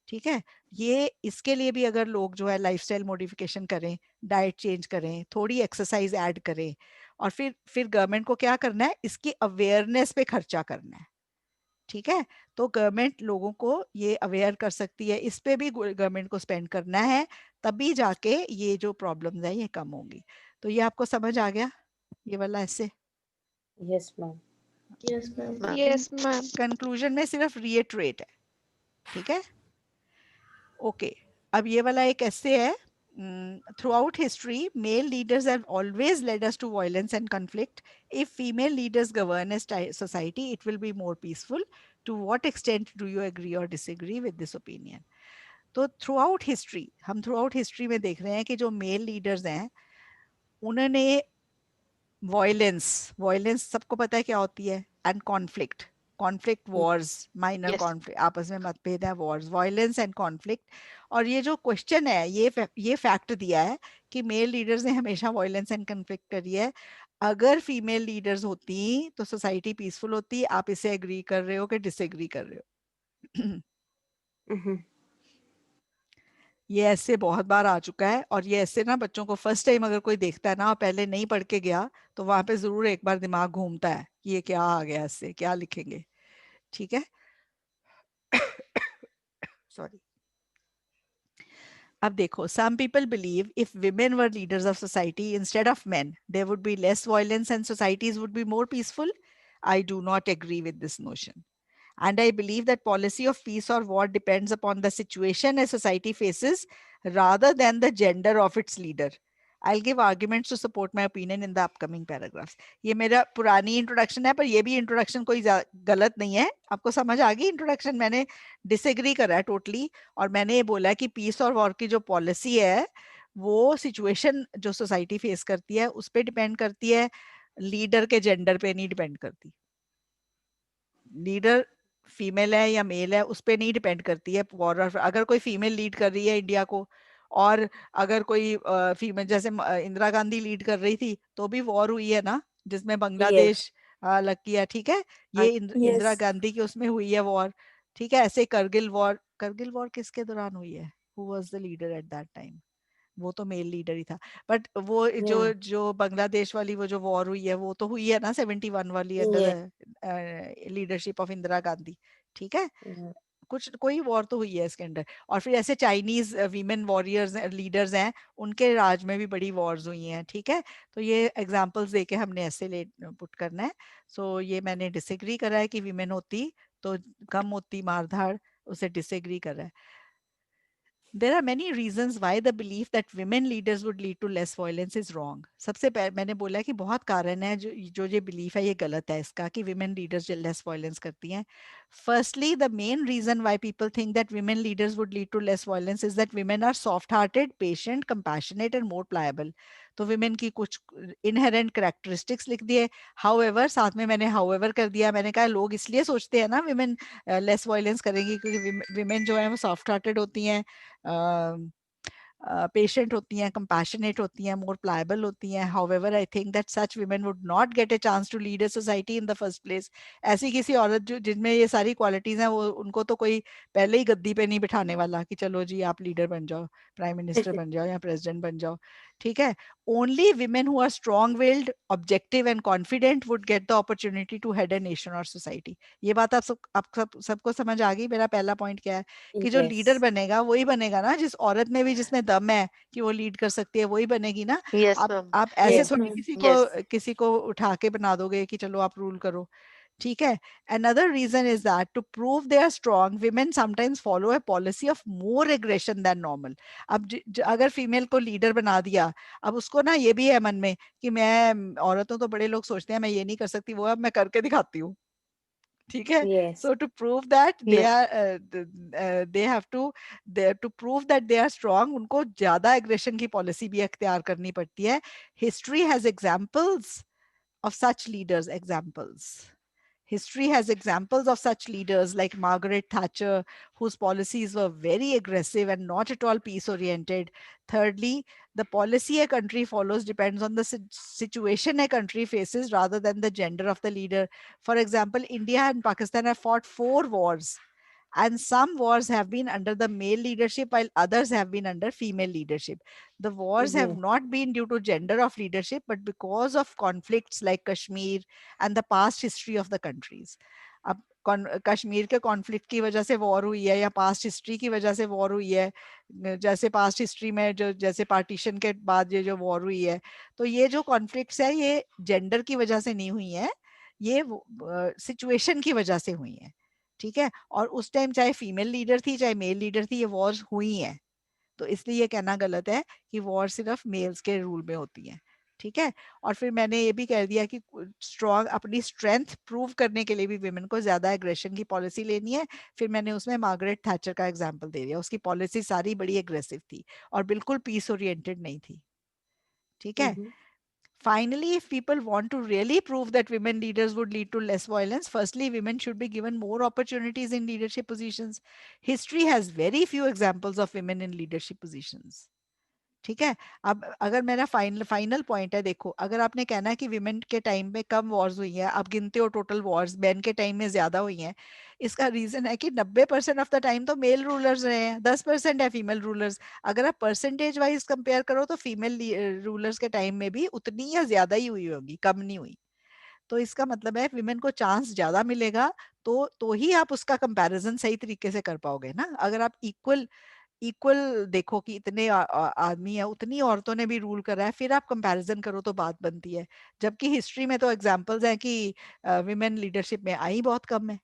ठीक है। ये इसके लिए भी अगर लोग जो है लाइफस्टाइल मॉडिफिकेशन करें, डाइट चेंज करें, थोड़ी एक्सरसाइज ऐड करें, और फिर गवर्नमेंट को क्या करना है, इसकी अवेयरनेस पे खर्चा करना है, ठीक है। तो गवर्नमेंट लोगों को ये अवेयर कर सकती है, इस पे भी गवर्नमेंट को स्पेंड करना है, तभी जाके ये जो प्रॉब्लम्स है ये कम होंगी। तो ये आपको समझ आ गया, ये वाला ऐसे। Yes, ma'am. Yes ma'am. Ma'am yes ma'am. Conclusion में सिर्फ रिएट्रेट है, ठीक है, ओके। अब ये वाला एक ऐसे है, throughout history male leaders have always led us to violence and conflict. If female leaders govern a society it will be more peaceful. To what extent do you agree or disagree with this opinion? तो through out history, हम through out history में देख रहे हैं कि जो mail leaders हैं उन्होंने वॉयलेंस, वॉयलेंस सबको पता है क्या होती है, and conflict, conflict Wars, minor yes conflict, आपस में मतभेद है, वॉर्स, वॉयलेंस एंड कॉन्फ्लिक्ट। और ये जो क्वेश्चन है ये फैक्ट दिया है कि मेल लीडर्स ने हमेशा वॉयलेंस एंड कॉन्फ्लिक्ट करी है, अगर फीमेल लीडर्स होती तो सोसाइटी पीसफुल होती। आप इसे एग्री कर रहे हो कि डिसएग्री कर रहे हो? Mm-hmm. ये ऐसे बहुत बार आ चुका है, और ये ऐसे ना बच्चों को फर्स्ट टाइम अगर कोई देखता है ना और पहले नहीं पढ़ के गया, तो वहां पे जरूर एक बार दिमाग घूमता है कि ये क्या आ गया, इससे क्या लिखेंगे, ठीक है। सॉरी। अब देखो, some people believe if women were leaders of society instead of men there would be less violence and societies would be more peaceful. I do not agree with this notion, and I believe that policy of peace or war depends upon the situation a society faces rather than the gender of its leader. I'll give arguments to support my opinion in the upcoming paragraphs. ये मेरा पुरानी introduction है, पर ये भी introduction कोई गलत नहीं है. आपको समझ आ गई इंट्रोडक्शन? मैंने डिसएग्री करा है टोटली, और मैंने ये बोला कि पीस और वॉर की जो पॉलिसी है वो सिचुएशन जो सोसाइटी फेस करती है उस पर डिपेंड करती है, लीडर के जेंडर पे नहीं डिपेंड करती. लीडर फीमेल है या मेल है उस पे नहीं डिपेंड करती है वॉर. अगर कोई फीमेल लीड कर रही है इंडिया को, और अगर कोई फीमेल जैसे इंदिरा गांधी लीड कर रही थी तो भी वॉर हुई है ना, जिसमें Yes. बांग्लादेश लग किया. ठीक है, ये इंदिरा Yes. गांधी की उसमें हुई है वॉर. ठीक है, ऐसे करगिल वॉर किसके दौरान हुई है? Who was the leader at that time? वो तो मेल लीडर ही था. बट वो जो Yeah. जो बांग्लादेश वाली वो जो वॉर हुई है वो तो हुई है ना 71 वाली, under Yeah. The leadership of Indira Gandhi. ठीक है, Yeah. कुछ कोई वॉर तो हुई है इसके अंडर. और फिर ऐसे चाइनीज वीमेन वॉरियर्स लीडर्स हैं, उनके राज में भी बड़ी वॉर्स हुई हैं. ठीक है, तो ये एग्जांपल्स देके हमने ऐसे ले पुट करना है. सो ये मैंने डिसएग्री करा है कि वीमेन होती तो कम होती मारधाड़, उसे डिसएग्री करा है. There are many reasons why the belief that women leaders would lead to less violence is wrong. सबसे पहले मैंने बोला कि बहुत कारण है जो ये belief है ये गलत है इसका, कि women leaders जो less violence करती हैं. Firstly, the main reason why people think that women leaders would lead to less violence is that women are soft-hearted, patient, compassionate and more pliable. तो women की कुछ inherent characteristics लिख दिए. However, साथ में मैंने however कर दिया. मैंने कहा लोग इसलिए सोचते हैं ना women less violence करेंगी क्योंकि women जो है वो soft-hearted होती हैं, पेशेंट होती हैं, कंपैशनेट होती हैं, मोर प्लायबल होती हैं. However I think that such women would not get a chance to lead a society in the first place. ऐसी किसी औरत जो जिनमें ये सारी क्वालिटीज हैं, वो उनको तो कोई पहले ही गद्दी पे नहीं बिठाने वाला कि चलो जी आप लीडर बन जाओ, प्राइम मिनिस्टर बन जाओ या प्रेसिडेंट बन जाओ. ठीक है, only women who are strong willed, objective and confident would get the opportunity to head a nation or society. ये बात सबको समझ आ गई? मेरा पहला पॉइंट क्या है कि जो लीडर Yes. बनेगा वही बनेगा ना जिस औरत में भी जिसमें दम है कि वो लीड कर सकती है, वही बनेगी ना. Yes, आप ma'am. आप ऐसे Yeah. Yes, थोड़ी ma'am. Yes. किसी को उठा के बना दोगे कि चलो आप रूल करो. ठीक है, another reason is that to prove they are strong, women sometimes follow a policy of more aggression than normal. अब अगर फीमेल को लीडर बना दिया, अब उसको ना ये भी है मन में कि मैं औरतों तो बड़े लोग सोचते हैं मैं ये नहीं कर सकती, वो अब मैं करके दिखाती हूँ. ठीक है, Yes. so to prove that they Yes. are they have to prove that they are strong, उनको ज्यादा एग्रेशन की पॉलिसी भी अख्तियार करनी पड़ती है. History has examples of such leaders. History has examples of such leaders like Margaret Thatcher, whose policies were very aggressive and not at all peace oriented. Thirdly, the policy a country follows depends on the situation a country faces rather than the gender of the leader. For example, India and Pakistan have fought 4 wars, and some wars have been under the male leadership while others have been under female leadership. The wars have Yeah. not been due to gender of leadership, but because of conflicts like Kashmir and the past history of the countries. अब कश्मीर के conflict की वजह से war हुई है या past history की वजह से वॉर हुई है, जैसे पास्ट हिस्ट्री में जो जैसे पार्टीशन के बाद ये जो वॉर हुई है, तो ये जो कॉन्फ्लिक्ट्स है ये जेंडर की वजह से नहीं हुई है, ये सिचुएशन की वजह से हुई है. ठीक है, और उस टाइम चाहे फीमेल लीडर थी चाहे मेल लीडर थी, ये वॉर्स हुई हैं. तो इसलिए ये कहना गलत है कि वॉर सिर्फ मेल्स के रूल में होती है. ठीक है, और फिर मैंने ये भी कह दिया कि स्ट्रॉन्ग अपनी स्ट्रेंथ प्रूव करने के लिए भी विमेन को ज्यादा एग्रेशन की पॉलिसी लेनी है. फिर मैंने उसमें मार्गरेट थैचर का एग्जांपल दे दिया, उसकी पॉलिसी सारी बड़ी एग्रेसिव थी और बिल्कुल पीस ओरिएंटेड नहीं थी. ठीक है, Mhm. finally, if people want to really prove that women leaders would lead to less violence, firstly, women should be given more opportunities in leadership positions. History has very few examples of women in leadership positions. ठीक है, अब अगर मेरा final point है, देखो अगर आपने कहना है कि विमेन के टाइम में कम वॉर्स हुई है, आप गिनते हो टोटल वॉर्स, मैन के टाइम में ज्यादा हुई हैं. इसका रीजन है कि 90% ऑफ द टाइम तो मेल रूलर्स रहे हैं, 10% है फीमेल रूलर्स. अगर आप परसेंटेज वाइज कंपेयर करो तो फीमेल रूलर्स के टाइम में भी उतनी या ज्यादा ही हुई होगी, कम नहीं हुई. तो इसका मतलब है विमेन को चांस ज्यादा मिलेगा, तो ही आप उसका कंपैरिजन सही तरीके से कर पाओगे ना. अगर आप इक्वल इक्वल देखो कि इतने आदमी है, उतनी औरतों ने भी रूल करा है, फिर आप कंपैरिजन करो तो बात बनती है. जबकि हिस्ट्री में तो एग्जांपल्स हैं कि विमेन लीडरशिप में आई बहुत कम है.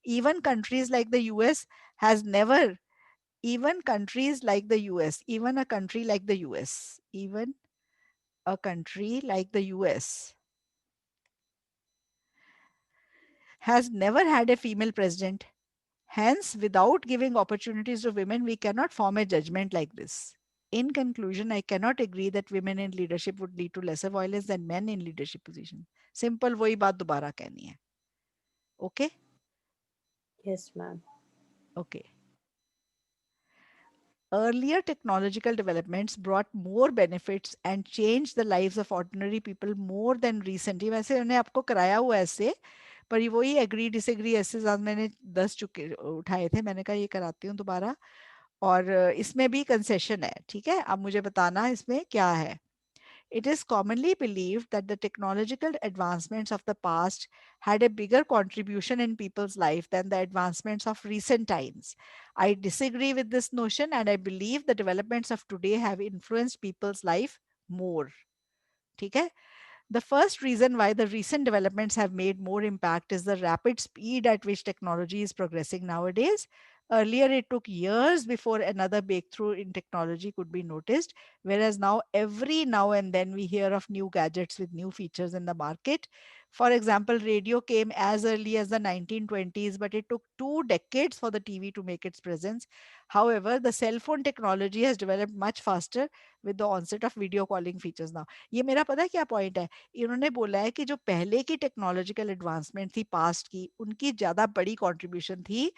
Even countries like the US has never even countries like the US, even a country like the US, even a country like the US has never had a female president. Hence, without giving opportunities to women, we cannot form a judgment like this. In conclusion, I cannot agree that women in leadership would lead to lesser violence than men in leadership positions. Simple वही बात दोबारा कहनी है. Okay? Yes, ma'am. Okay. Earlier technological developments brought more benefits and changed the lives of ordinary people more than recently. वैसे उन्हें आपको कराया हुआ ऐसे, पर ये वही एग्री डिसएग्री ऐसे आज मैंने 10 चुके उठाए थे, मैंने कहा ये कराती हूँ दोबारा. और इसमें भी कंसेशन है, ठीक है. अब मुझे बताना इसमें क्या है. It is commonly believed that the technological advancements of the past had a bigger contribution in people's life than the advancements of recent times. I disagree with this notion and I believe the developments of today have influenced people's life more. ठीक है. The first reason why the recent developments have made more impact is the rapid speed at which technology is progressing nowadays. Earlier, it took years before another breakthrough in technology could be noticed, whereas now, every now and then, we hear of new gadgets with new features in the market. For example, radio came as early as the 1920s, but it took 2 decades for the TV to make its presence. However, the cell phone technology has developed much faster with the onset of video calling features now. ये मेरा पता है क्या point है. इन्होंने बोला है कि जो पहले की टेक्नोलॉजिकल एडवांसमेंट थी पास्ट की, उनकी ज्यादा बड़ी कंट्रीब्यूशन थी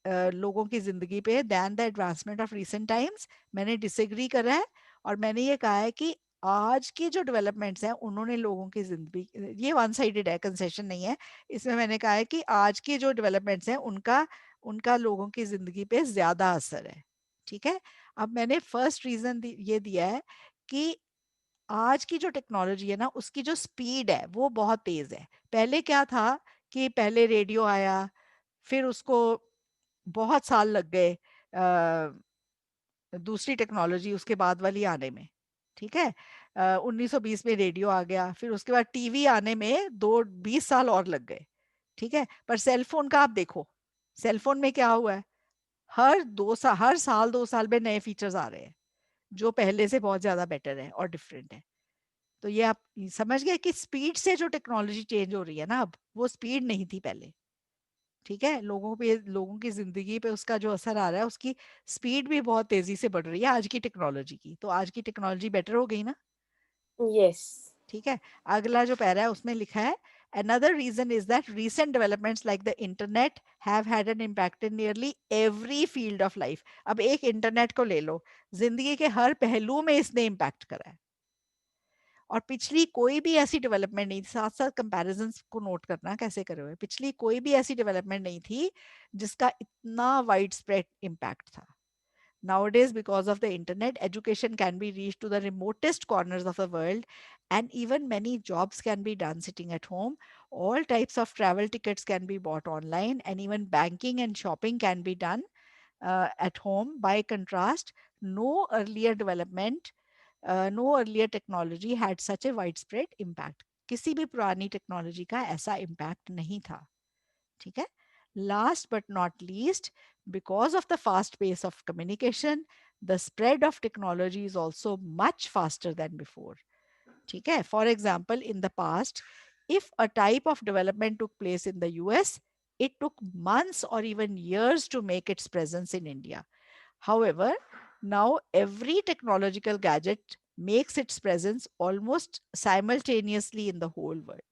लोगों की जिंदगी पे than the advancement of recent times. मैंने डिसएग्री करा है और मैंने ये कहा है कि आज की जो डेवलपमेंट्स हैं उन्होंने लोगों की जिंदगी, ये वन साइडेड है, कंसेशन नहीं है. इसमें मैंने कहा है कि आज की जो डेवलपमेंट्स हैं उनका उनका लोगों की जिंदगी पे ज्यादा असर है. ठीक है. अब मैंने फर्स्ट रीजन ये दिया है कि आज की जो टेक्नोलॉजी है ना उसकी जो स्पीड है वो बहुत तेज है. पहले क्या था कि पहले रेडियो आया, फिर उसको बहुत साल लग गए दूसरी टेक्नोलॉजी उसके बाद वाली आने में. ठीक है. 1920 में रेडियो आ गया, फिर उसके बाद टीवी आने में 20 साल और लग गए. ठीक है. पर सेल फोन का आप देखो, सेल फोन में क्या हुआ है, हर साल 2 साल में नए फीचर्स आ रहे हैं जो पहले से बहुत ज्यादा बेटर है और डिफरेंट है. तो ये आप समझ गए कि स्पीड से जो टेक्नोलॉजी चेंज हो रही है ना, अब वो स्पीड नहीं थी पहले. ठीक है. लोगों पे, लोगों की जिंदगी पे उसका जो असर आ रहा है उसकी स्पीड भी बहुत तेजी से बढ़ रही है आज की टेक्नोलॉजी की. तो आज की टेक्नोलॉजी बेटर हो गई ना. Yes. ठीक है. अगला जो पैरा है उसमें लिखा है another reason is that recent developments like the internet have had an impact in nearly every field of life. अब एक इंटरनेट को ले लो, जिंदगी के हर पहलू में इसने इम्पैक्ट करा है. और पिछली कोई भी ऐसी डेवलपमेंट नहीं थी, साथ साथ कंपैरिजंस को नोट करना कैसे करे हुए, पिछली कोई भी ऐसी डेवलपमेंट नहीं थी जिसका इतना वाइड स्प्रेड इम्पैक्ट था. Nowadays, because of the internet, education can be reached to the remotest corners of the world, and even many jobs can be done sitting at home. All types of travel tickets can be bought online, and even banking and shopping can be done at home. By contrast, no earlier development, no earlier technology had such a widespread impact. किसी भी पुरानी technology का ऐसा impact नहीं था. ठीक है. Last but not least, because of the fast pace of communication, the spread of technology is also much faster than before. ठीक है. For example, in the past, if a type of development took place in the US, it took months or even years to make its presence in India. However, now every technological gadget makes its presence almost simultaneously in the whole world.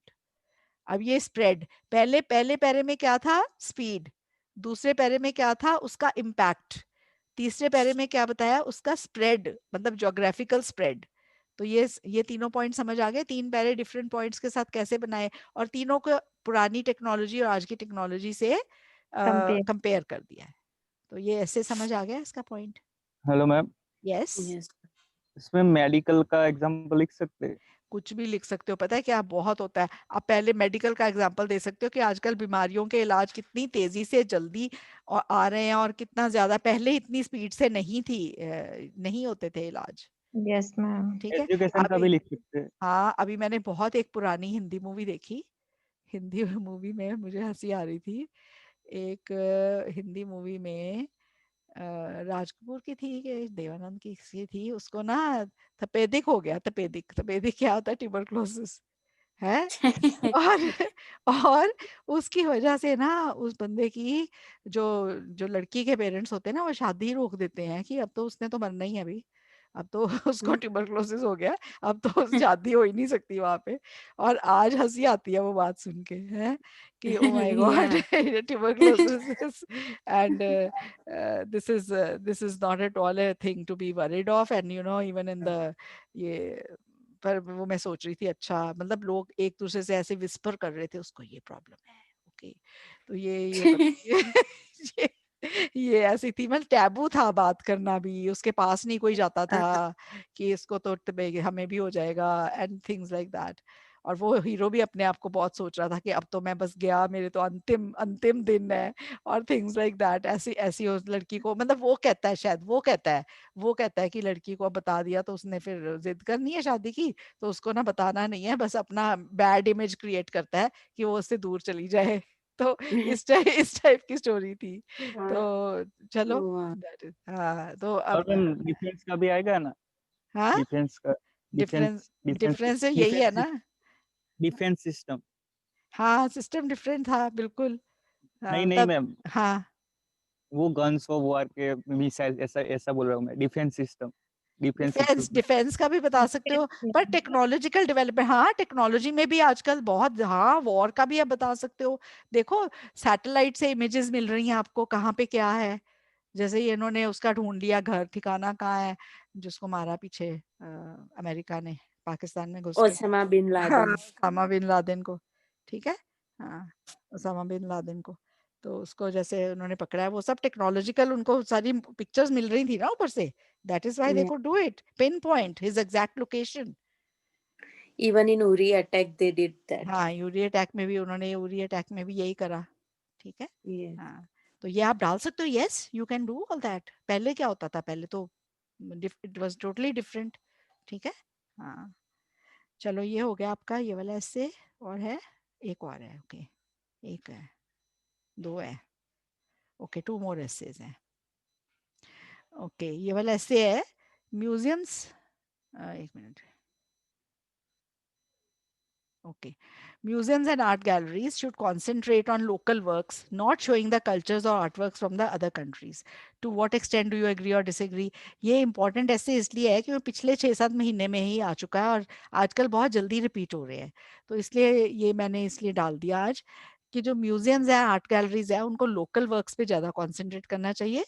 अब ये spread, पहले पहले पैरे में क्या था, speed. दूसरे पैरे में क्या था, उसका इम्पैक्ट. तीसरे पैरे में क्या बताया, उसका स्प्रेड, मतलब ज्योग्राफिकल स्प्रेड. तो ये तीनों पॉइंट समझ आ गए. 3 पैरे डिफरेंट पॉइंट्स के साथ कैसे बनाए, और तीनों को पुरानी टेक्नोलॉजी और आज की टेक्नोलॉजी से कंपेयर. कंपेयर कर दिया है. तो ये ऐसे समझ आ गया इसका point. Hello ma'am, yes. Yes. इसमें मेडिकल का एग्जांपल लिख सकते हैं? कुछ भी लिख सकते हो. पता है क्या बहुत होता है, आप पहले मेडिकल का एग्जांपल दे सकते हो कि आजकल बीमारियों के इलाज कितनी तेजी से जल्दी और आ रहे हैं, और कितना ज्यादा पहले इतनी स्पीड से नहीं थी, नहीं होते थे इलाज. Yes ma'am. ठीक है. एजुकेशन का भी अभी, लिख सकते हैं. हाँ, अभी मैंने बहुत एक पुरानी हिंदी मूवी देखी. हिंदी मूवी में मुझे हंसी आ रही थी. एक हिंदी मूवी में राज कपूर की थी कि देवानंद की किसी थी, उसको ना तपेदिक हो गया। तपेदिक, तपेदिक क्या होता है? ट्यूबरक्लोसिस है। और और उसकी वजह से ना उस बंदे की जो जो लड़की के पेरेंट्स होते हैं ना, वो शादी ही रोक देते हैं कि अब तो उसने तो मरना ही है अभी, अब तो उसको ट्यूबरक्लोसिस हो गया, अब तो शादी हो ही नहीं सकती वहां पे। और आज हंसी आती है वो बात सुन के, है कि oh my God, Yeah. Tuberculosis and this is not at all a thing to be worried of, and even in the ये, पर वो मैं सोच रही थी अच्छा, मतलब लोग एक दूसरे से ऐसे विस्पर कर रहे थे उसको ये प्रॉब्लम है, ओके, तो ये ये ऐसी थी, मतलब टैबू था बात करना भी, उसके पास नहीं कोई जाता था कि इसको तो हमें भी हो जाएगा एंड थिंग्स लाइक दैट। और वो हीरो भी अपने आप को बहुत सोच रहा था कि अब तो मैं बस गया, मेरे तो अंतिम अंतिम दिन है और थिंग्स लाइक दैट। ऐसी ऐसी उस लड़की को, मतलब वो कहता है, शायद वो कहता है कि लड़की को अब बता दिया तो उसने फिर जिद करनी है शादी की, तो उसको ना बताना नहीं है, बस अपना बैड इमेज क्रिएट करता है कि वो उससे दूर चली जाए। तो इस टाइप की स्टोरी थी। तो चलो, Wow. हाँ, तो और अब मैम डिफेंस का भी आएगा ना? हाँ, डिफेंस का, डिफरेंस डिफेंस डिफरेंस यही है डिफेंस ना। Defence system. हाँ, सिस्टम डिफरेंट था बिल्कुल। नहीं नहीं तब मैम, हाँ, वो गन्स ऑफ वॉर के मिसाइल, ऐसा ऐसा बोल रहा हूँ मैं, defence system, defence defence equipment. Defence का भी बता सकते हो, पर टेक्नोलॉजिकल डेवलपमेंट, हाँ, टेक्नोलॉजी में भी आजकल बहुत, हाँ, वॉर का भी आप बता सकते हो। देखो, सैटेलाइट से इमेजेस मिल रही हैं आपको कहाँ पे क्या है। जैसे ही इन्होंने उसका ढूंढ लिया घर ठिकाना कहाँ है, जिसको मारा पीछे अमेरिका ने पाकिस्तान में घुस के। Osama bin हाँ, Laden. उसामा बिन लादेन को, ठीक है, हाँ, उसामा बिन लादेन को। तो उसको जैसे उन्होंने पकड़ा है, वो सब टेक्नोलॉजिकल, उनको सारी पिक्चर्स मिल रही थी ना ऊपर से, that is why they Yeah. Could do it, pin point his exact location. Even in Uri attack, they did that. हाँ, यूरी अटैक में भी यही करा, ठीक है। Yeah. हाँ, तो ये आप डाल सकते हो, yes you can do all that. पहले क्या होता था? पहले तो इट वाज टोटली डिफरेंट, ठीक है। हाँ, चलो, ये हो गया आपका ये वाला ऐसे। और है, एक और है, ओके, एक है, दो है, ओके, टू मोर एसेज हैं। ओके, ये वाला ऐसे है, म्यूजियम्स, एक minute, okay. Museums and art galleries should concentrate on local works, not showing the cultures or artworks from the other countries. To what extent do you agree or disagree? ये important ऐसे इसलिए है कि वो पिछले 6-7 महीने में ही आ चुका है और आजकल बहुत जल्दी रिपीट हो रहे हैं, तो इसलिए ये मैंने इसलिए डाल दिया आज कि जो म्यूजियम्स है, आर्ट गैलरीज है, उनको लोकल वर्क्स पे ज़्यादा कॉन्सेंट्रेट करना चाहिए,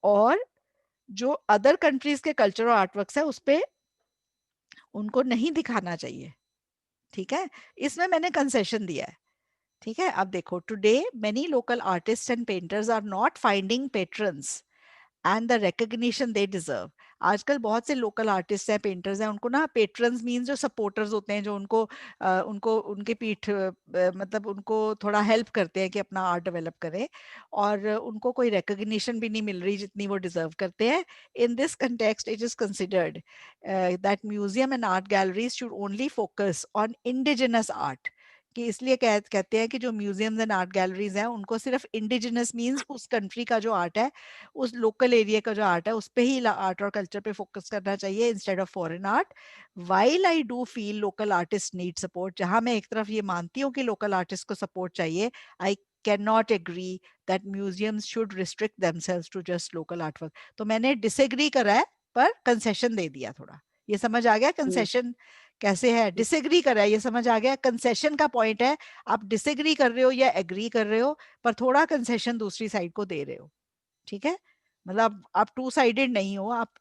और जो अदर कंट्रीज के कल्चर और आर्ट वर्क्स है उस पे उनको नहीं दिखाना चाहिए, ठीक है। इसमें मैंने कंसेशन दिया है, ठीक है। अब देखो, today many local artist and painters are not finding patrons and the recognition they deserve. आजकल बहुत से लोकल आर्टिस्ट हैं, पेंटर्स हैं, उनको ना पेट्रन्स मींस जो सपोर्टर्स होते हैं, जो उनको उनके पीठ मतलब उनको थोड़ा हेल्प करते हैं कि अपना आर्ट डेवलप करें, और उनको कोई रिकग्निशन भी नहीं मिल रही जितनी वो डिजर्व करते हैं। In this context it is considered that museum and art galleries should only focus on indigenous art, कि इसलिए कहते हैं कि जो म्यूजियम्स एंड आर्ट गैलरीज हैं उनको सिर्फ इंडिजिनस मींस उस कंट्री का जो आर्ट है, उस लोकल एरिया का जो आर्ट है उस पे ही आर्ट और कल्चर पे फोकस करना चाहिए instead of foreign art. While I do feel local artist need support, जहां मैं एक तरफ ये मानती हूँ कि लोकल आर्टिस्ट को सपोर्ट चाहिए, I can not agree that museums should restrict themselves to just local art work. तो मैंने डिसएग्री करा है, पर कंसेशन दे दिया थोड़ा। ये समझ आ गया Yeah. कंसेशन कैसे है? डिसएग्री करा है, ये समझ आ गया। कंसेशन का पॉइंट है, आप डिसएग्री कर रहे हो या एग्री कर रहे हो, पर थोड़ा कंसेशन दूसरी साइड को दे रहे हो, ठीक है। मतलब आप टू साइडेड नहीं हो, आप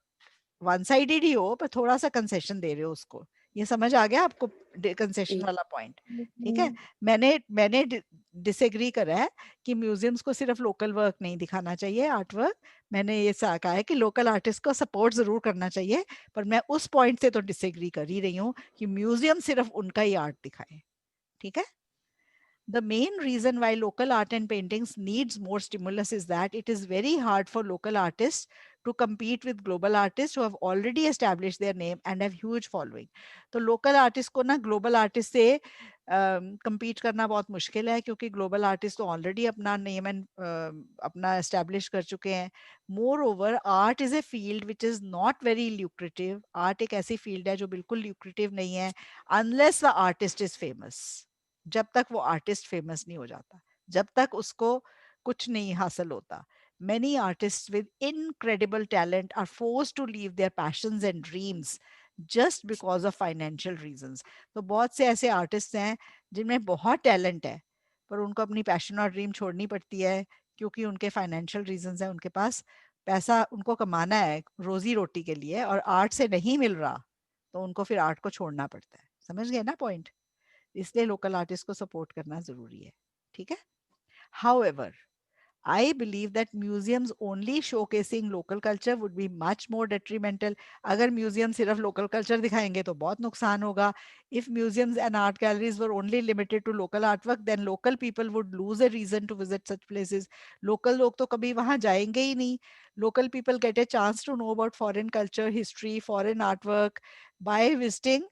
वन साइडेड ही हो, पर थोड़ा सा कंसेशन दे रहे हो उसको। ये समझ आ गया आपको कंसेशन Yeah. वाला पॉइंट, ठीक है। मैंने मैंने डिसएग्री करा है कि म्यूजियम्स को सिर्फ लोकल वर्क नहीं दिखाना चाहिए, आर्ट वर्क। मैंने ये कहा है कि लोकल आर्टिस्ट को सपोर्ट जरूर करना चाहिए, पर मैं उस पॉइंट से तो डिसएग्री कर ही रही हूँ कि म्यूजियम सिर्फ उनका ही आर्ट दिखाए, ठीक है। The main reason why local art and paintings needs more stimulus is that it is very hard for local artists to compete with global artists who have already established their name and have huge following. तो local artist को ना global artist से compete करना बहुत मुश्किल है, क्योंकि global artist तो ऑलरेडी अपना नेम एंड अपना एस्टेब्लिश कर चुके हैं. More over art is a field which is not very lucrative. Art एक ऐसी फील्ड है जो बिल्कुल ल्यूक्रेटिव नहीं है unless the artist is famous. जब तक वो आर्टिस्ट फेमस नहीं हो जाता, जब तक उसको कुछ नहीं हासिल होता. Many artists with incredible talent are forced to leave their passions and dreams just because of financial reasons. तो बहुत से ऐसे आर्टिस्ट हैं जिनमें बहुत टैलेंट है, पर उनको अपनी पैशन और ड्रीम छोड़नी पड़ती है क्योंकि उनके फाइनेंशियल रीजंस हैं. उनके पास पैसा उनको कमाना है रोजी रोटी के लिए और आर्ट से नहीं मिल रहा, तो उनको फिर आर्ट को छोड़ना पड़ता है. समझ गए ना पॉइंट? इसलिए लोकल आर्टिस्ट को सपोर्ट करना जरूरी है. ठीक है. However, I believe that museums only showcasing local culture would be much more detrimental. अगर म्यूजियम सिर्फ लोकल कल्चर दिखाएंगे तो बहुत नुकसान होगा. If museums and art galleries were only limited to local artwork, then local people would lose a reason to visit such places. Local लोग तो कभी वहाँ जाएंगे ही नहीं. Local people get a chance to know about foreign culture, history, foreign artwork by visiting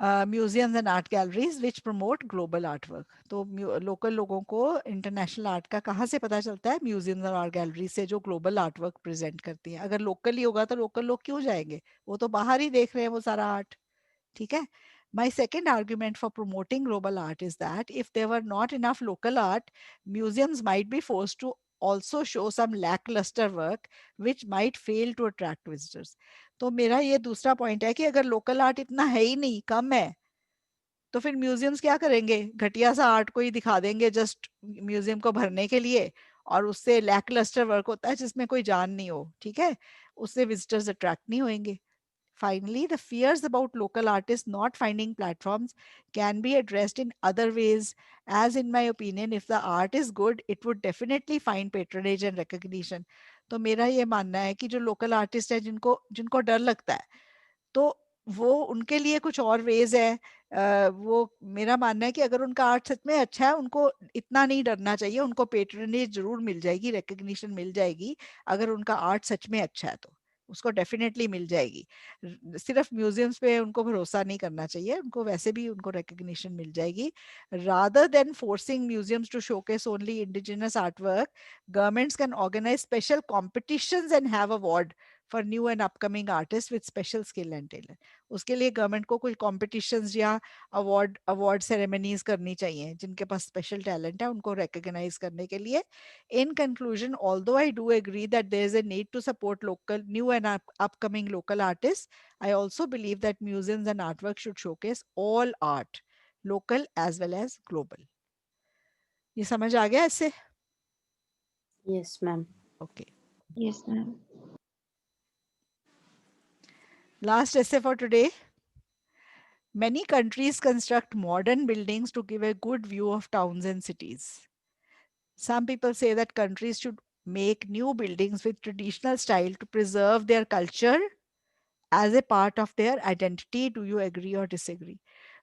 museums and art galleries which promote global artwork. तो local लोगों को international art का कहाँ से पता चलता है? म्यूजियम्स और आर्ट गैलरीज से, जो ग्लोबल आर्टवर्क प्रेजेंट करती हैं. अगर लोकल ही होगा तो लोकल लोग क्यों जाएंगे? वो तो बाहर ही देख रहे हैं वो सारा आर्ट. ठीक है. My second argument for promoting global art is that if there were not enough local art, museums might be forced to also show some lackluster work which might fail to attract visitors. तो मेरा ये दूसरा point है कि अगर local art इतना है ही नहीं, कम है, तो फिर म्यूजियम्स क्या करेंगे? घटिया सा आर्ट को ही दिखा देंगे जस्ट म्यूजियम को भरने के लिए, और उससे लैकलस्टर वर्क होता है जिसमें कोई जान नहीं हो. ठीक है. उससे विजिटर्स अट्रैक्ट नहीं होंगे. Finally, the fears about local artists not finding platforms can be addressed in other ways. As in my opinion, if the art is good, it would definitely find patronage and recognition. तो मेरा ये मानना है कि जो local artist है जिनको जिनको डर लगता है, तो वो उनके लिए कुछ और वेज है. वो मेरा मानना है कि अगर उनका आर्ट सच में अच्छा है, उनको इतना नहीं डरना चाहिए. उनको पेट्रनेज जरूर मिल जाएगी, रिकग्निशन मिल जाएगी. अगर उनका आर्ट सच में अच्छा है तो उसको डेफिनेटली मिल जाएगी. सिर्फ म्यूजियम्स पे उनको भरोसा नहीं करना चाहिए, उनको वैसे भी उनको रिकग्निशन मिल जाएगी. Rather than forcing museums to showcase only indigenous artwork, governments can organise special competitions and have award for new and upcoming artist with special skill and talent. उसके लिए गवर्नमेंट को कुछ कॉम्पिटिशंस या अवार्ड सेरेमनीज करनी चाहिए. जिनके पास special talent है उनको रिकग्नाइज करने के लिए. In conclusion, although I do agree that there is a need to support local, new and upcoming local artists, I also believe that museums and artwork should showcase all art, local as well as global. ये समझ आ गया इससे? Yes, ma'am. Okay. Yes, ma'am. Last essay for today. Many countries construct modern buildings to give a good view of towns and cities. Some people say that countries should make new buildings with traditional style to preserve their culture as a part of their identity. Do you agree or disagree?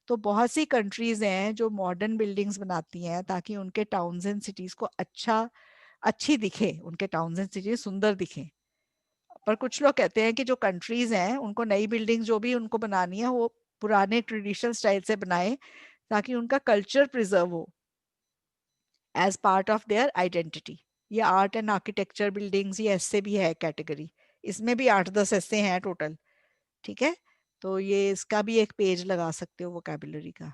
तो बहुत सी countries हैं जो modern buildings बनाती हैं ताकि उनके towns and cities को अच्छी दिखे, उनके टाउन्स एंड सिटीज सुंदर दिखें. पर कुछ लोग कहते हैं कि जो कंट्रीज हैं उनको नई बिल्डिंग जो भी उनको बनानी है वो पुराने ट्रेडिशनल स्टाइल से बनाए ताकि उनका कल्चर प्रिजर्व हो as part of their identity. ये आर्ट एंड आर्किटेक्चर बिल्डिंग्स ये ऐसे भी है कैटेगरी. इसमें भी 8-10 ऐसे हैं टोटल. ठीक है. तो ये इसका भी एक पेज लगा सकते हो वोकैबुलरी का.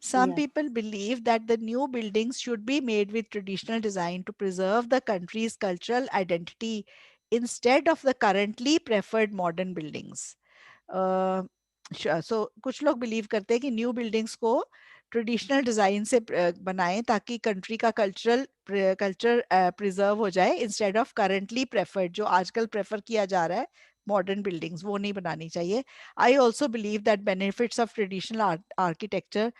Some Yeah. people believe that the new buildings should be made with traditional design to preserve the country's cultural identity instead of the currently preferred modern buildings. So कुछ लोग बिलीव करते हैं कि new buildings को traditional design से बनाएं ताकि country का कल्चर प्रिजर्व हो जाए इंस्टेड ऑफ करंटली प्रेफर्ड, जो आजकल प्रेफर किया जा रहा है मॉडर्न बिल्डिंग्स, वो नहीं बनानी चाहिए. I also believe that benefits of traditional architecture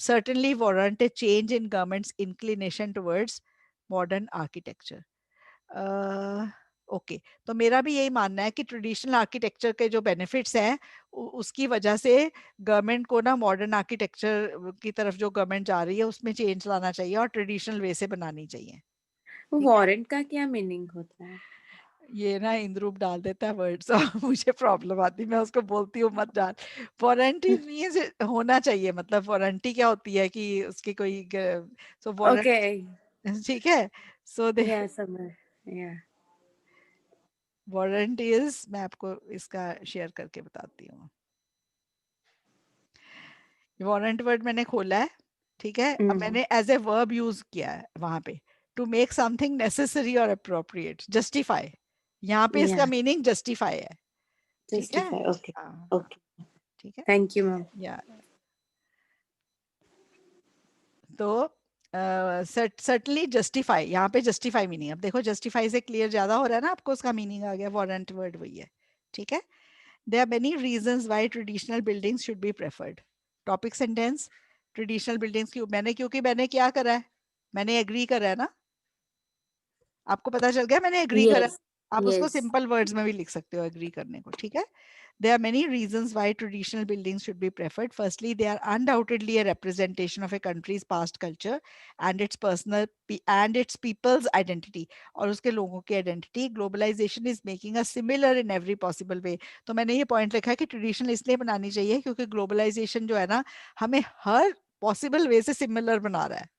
certainly warrant a change in government's inclination towards modern architecture. Okay. तो मेरा भी यही मानना है कि ट्रेडिशनल आर्किटेक्चर के जो बेनिफिट्स हैं उसकी वजह से गवर्नमेंट को ना मॉडर्न आर्किटेक्चर की तरफ जो गवर्नमेंट जा रही है उसमें चेंज लाना चाहिए और ट्रेडिशनल वे से बनानी चाहिए. वारंट का क्या मीनिंग होता है? ये ना इंद्रूप डाल देता है वर्ड्स और मुझे प्रॉब्लम आती है, मैं उसको बोलती हूँ मत डाल। वारंटी मीन्स होना चाहिए, मतलब वारंटी क्या होती है कि उसकी कोई सो वारंट, ओके, ठीक है। सो दे या समझ, या वारंट इज, मैं आपको इसका शेयर करके बताती हूँ। वारंट वर्ड मैंने खोला है, ठीक है। अब मैंने एज ए वर्ब यूज किया है वहां पे, टू मेक समथिंग नेसेसरी और अप्रोप्रिएट, जस्टिफाई। यहाँ पे या इसका मीनिंग जस्टिफाई है, ठीक है। जस्टिफाई, ओके, हाँ हाँ, ओके, ठीक है। Thank you ma'am. या तो सर्टनली जस्टिफाई, यहाँ पे जस्टिफाई मीनिंग, अब देखो जस्टिफाई से क्लियर ज्यादा हो रहा है ना आपको, उसका मीनिंग आ गया, वारंट वर्ड वही है, ठीक है। There are many reasons why traditional buildings should be preferred. Topic sentence, traditional buildings क्यों, मैंने, क्योंकि मैंने क्या करा है, मैंने एग्री करा है ना, आपको पता चल गया मैंने एग्री करा है। यस, आप उसको यस, सिंपल वर्ड्स में भी लिख सकते हो एग्री करने को, ठीक है। There are many reasons why traditional buildings should be preferred. Firstly, they are undoubtedly a representation of a country's past culture and its and its people's identity. और उसके लोगों की identity. Globalization is making us similar in every possible way. तो मैंने ये point लिखा है कि traditional इसलिए बनानी चाहिए क्योंकि globalization जो है ना, हमें हर possible way से similar बना रहा है,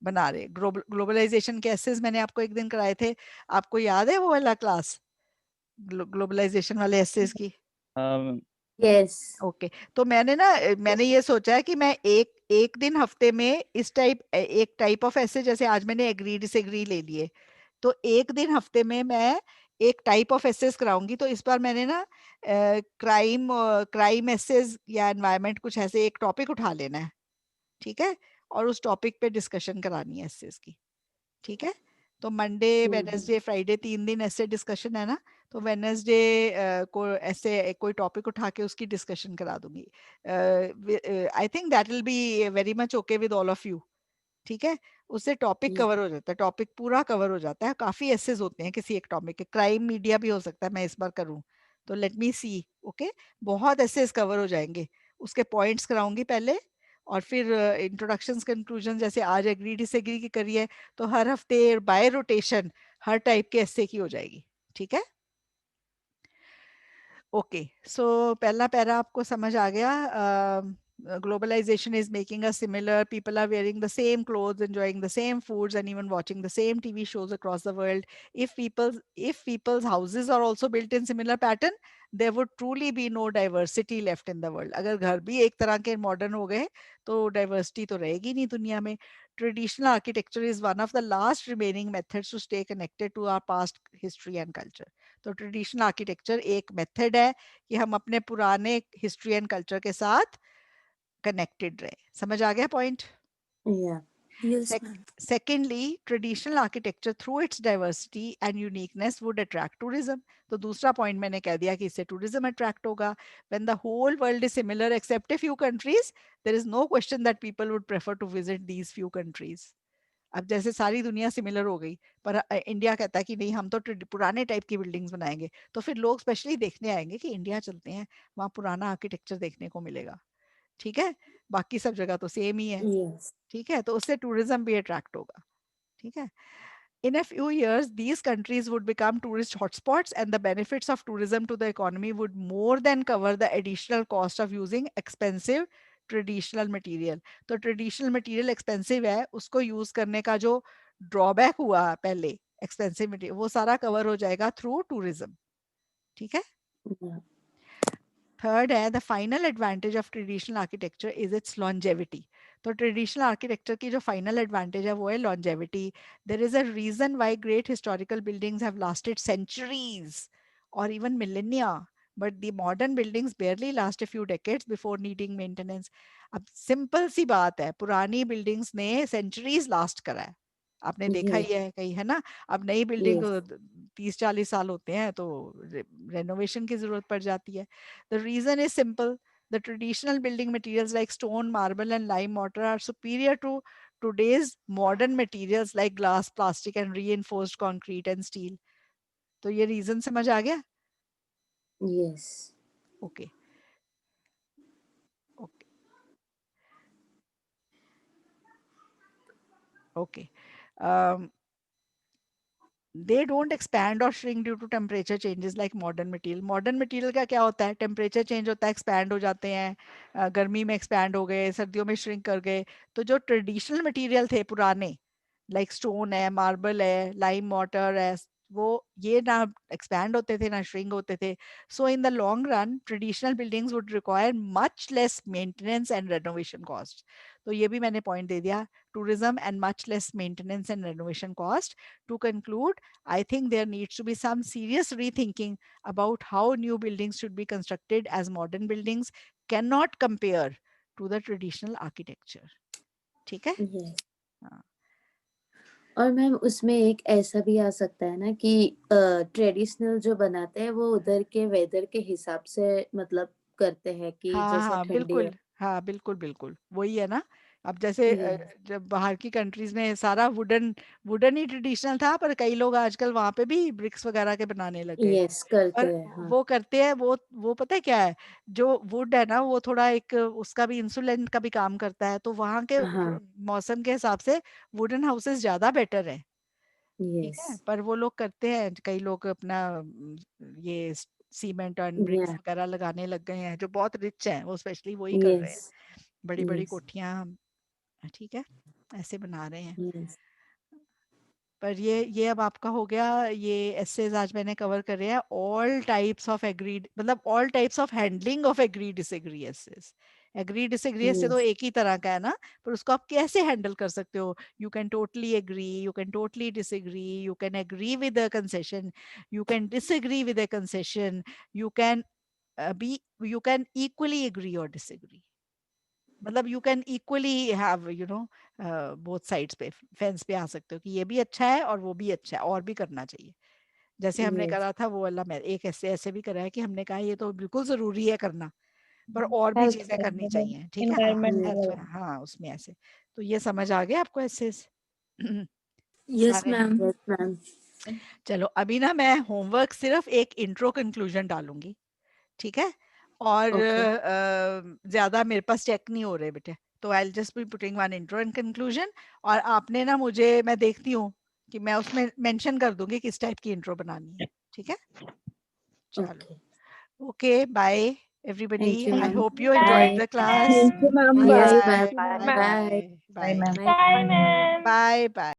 बना रहे। ग्लोबलाइजेशन के एसेस मैंने आपको एक दिन कराए थे, आपको याद है वो वाला क्लास, ग्लोबलाइजेशन वाले एसेस की? यस, ओके, तो मैंने ना मैंने ये सोचा है कि मैं एक एक दिन हफ्ते में इस टाइप, एक टाइप ऑफ ऐसे, जैसे आज मैंने एग्री डिसएग्री ले लिए, तो एक दिन हफ्ते में मैं एक टाइप ऑफ एसेस कराऊंगी। तो इस बार मैंने ना क्राइम एसेस या एनवायरनमेंट, कुछ ऐसे एक टॉपिक उठा लेना है, ठीक है, और उस टॉपिक पे डिस्कशन करानी है एसेस की, ठीक है। तो मंडे वेडनेसडे फ्राइडे 3 दिन ऐसे डिस्कशन है ना, तो वेडनेसडे को ऐसे कोई टॉपिक उठा के उसकी डिस्कशन करा दूंगी। आई think that will be very much okay with all of you, ठीक है। उससे टॉपिक कवर हो जाता है, टॉपिक पूरा कवर हो जाता है, काफी एसेस होते हैं किसी एक टॉपिक के, क्राइम मीडिया भी हो सकता है मैं इस बार करूं, तो लेट मी सी, ओके। बहुत एसेस कवर हो जाएंगे, उसके पॉइंट्स कराऊंगी पहले, और फिर इंट्रोडक्शंस कंक्लूजन, जैसे आज एग्री डिसएग्री की करी है, तो हर हफ्ते बाय रोटेशन हर टाइप के एसे की हो जाएगी, ठीक है। ओके, सो पहला पैरा आपको समझ आ गया। Globalization is making us similar. People are wearing the same clothes, enjoying the same foods, and even watching the same TV shows across the world. If people's houses are also built in similar pattern, there would truly be no diversity left in the world. अगर घर भी एक तरह के modern हो गए तो diversity तो रहेगी नहीं दुनिया में। Traditional architecture is one of the last remaining methods to stay connected to our past history and culture. तो ट्रेडिशनल आर्किटेक्चर एक मेथड है कि हम अपने पुराने हिस्ट्री एंड कल्चर के साथ कनेक्टेड रहे। समझ आ गया पॉइंट? या, yes ma'am, Secondly, traditional architecture through its diversity and uniqueness would attract tourism. तो दूसरा पॉइंट मैंने कह दिया कि इससे टूरिज्म अट्रैक्ट होगा। When the whole world is similar except a few countries, there is no question that people would prefer to visit these few countries. अब जैसे सारी दुनिया सिमिलर हो गई, पर इंडिया कहता है कि नहीं हम तो पुराने टाइप की बिल्डिंग्स बनाएंगे, तो फिर लोग स्पेशली देखने आएंगे कि इंडिया चलते हैं, वहाँ पुराना आर्किटेक्चर देखने को मिलेगा, ठीक है। बाकी सब जगह तो सेम ही है, यस, ठीक है, तो उससे टूरिज्म भी अट्रैक्ट होगा, ठीक है। In a few years, these countries would become tourist hotspots, and the benefits of tourism to the economy would more than cover the additional cost of using expensive traditional material. तो traditional material expensive है, उसको use करने का जो drawback हुआ पहले, expensive material, वो सारा कवर हो जाएगा थ्रू टूरिज्म, ठीक है। या, थर्ड है, the final advantage of traditional architecture is its longevity. तो ट्रेडिशनल आर्किटेक्चर की जो फाइनल एडवांटेज है वो है longevity. There is a reason why great historical buildings have lasted centuries और even millennia, but the modern buildings barely last a few decades before needing maintenance. अब simple सी बात है, पुरानी बिल्डिंग्स ने सेंचुरीज लास्ट करा है, आपने देखा ही यस, है कहीं, है ना। अब नई बिल्डिंग यस, 30-40 साल होते हैं तो रेनोवेशन की जरूरत पड़ जाती है। The reason is simple. The traditional building materials like stone, marble, and lime mortar are superior to today's modern materials like glass, plastic, and reinforced concrete and steel. तो ये रीजन समझ आ गया? Yes, okay, okay, okay. they don't expand or shrink due to temperature changes like modern material. Modern material का क्या होता है, temperature change होता है, एक्सपैंड हो जाते हैं, गर्मी में एक्सपैंड हो गए, सर्दियों में श्रिंक कर गए. तो जो ट्रेडिशनल मटेरियल थे पुराने, लाइक स्टोन है, मार्बल है, लाइम वाटर है, वो ये ना एक्सपैंड होते थे ना श्रिंक होते थे. So in the long run traditional buildings would require much less maintenance and renovation cost. तो ये भी मैंने पॉइंट दे दिया, tourism and much less maintenance and renovation cost. To conclude, I think there needs to be some serious rethinking about how new buildings should be constructed, as modern buildings cannot compare to the traditional architecture. ठीक है? Yes. हाँ. और ma'am उसमें एक ऐसा भी आ सकता है ना कि ट्रेडिशनल जो बनाते हैं वो उधर के वेदर के हिसाब से मतलब करते हैं कि हाँ जैसे हाँ ठंडी बिल्कुल, है. हाँ बिल्कुल बिल्कुल वही है ना. अब जैसे Yes. जब बाहर की कंट्रीज में सारा वुडन वुडन ही ट्रेडिशनल था, पर कई लोग आजकल वहां पे भी ब्रिक्स वगैरह के बनाने लग गए. Yes, करते पर हैं. हाँ. वो करते हैं, वो पता है क्या है, जो वुड है ना वो थोड़ा एक उसका भी इंसुलेंट का भी काम करता है, तो वहां के हाँ. मौसम के हिसाब से वुडन हाउसेस ज्यादा बेटर है. ठीक है, Yes. पर वो लोग करते हैं, कई लोग अपना ये सीमेंट और ब्रिक्स Yeah. वगैरह लगाने लग गए हैं, जो बहुत रिच हैं, वो स्पेशली वही कर रहे हैं, Yes. बड़ी बड़ी Yes. कोठियां. ठीक है, ऐसे बना रहे हैं. Yes. पर ये अब आपका हो गया, ये एसेज आज मैंने कवर कर रहे हैं, ऑल टाइप्स ऑफ एग्रीड, मतलब all types of handling of agree disagree essays. Agree disagree essay तो Yes. एक ही तरह का है ना, पर उसको आप कैसे हैंडल कर सकते हो. You can totally agree, you can totally disagree, you can agree with a concession, you can disagree with a concession, you can be you can equally agree और डिसएग्री. मतलब you can equally have both sides पे fence पे आ सकते हो कि ये भी अच्छा है और वो भी अच्छा है और भी करना चाहिए. जैसे हमने Yes. करा था वो वाला, मैं एक ऐसे ऐसे भी करा है कि हमने कहा ये तो बिल्कुल जरूरी है करना, पर और भी हेल्थ चीजें करनी मतलब चाहिए. ठीक है, हाँ एनवायरमेंटल. हेल्थ, हाँ उसमें ऐसे. तो ये समझ आ गया आपको ऐसे यस सारे. मैम। Yes, ma'am. चलो अभी ना मैं होमवर्क सिर्फ एक इंट्रो कंक्लूजन डालूंगी. ठीक है, और Okay. ज्यादा मेरे पास चेक नहीं हो रहे बेटे, तो I just be putting one intro and conclusion. और आपने ना मुझे, मैं देखती हूँ कि मैं उसमें मेंशन कर दूंगी किस टाइप की इंट्रो बनानी है. ठीक है, चलो. Okay. Okay, bye everybody. Thank you, I ma'am. Hope you enjoyed Bye. The class. Thank you ma'am. Yes, bye. Bye ma'am. Bye. Bye Bye. Bye bye ma'am. Bye. Bye ma'am. Bye bye.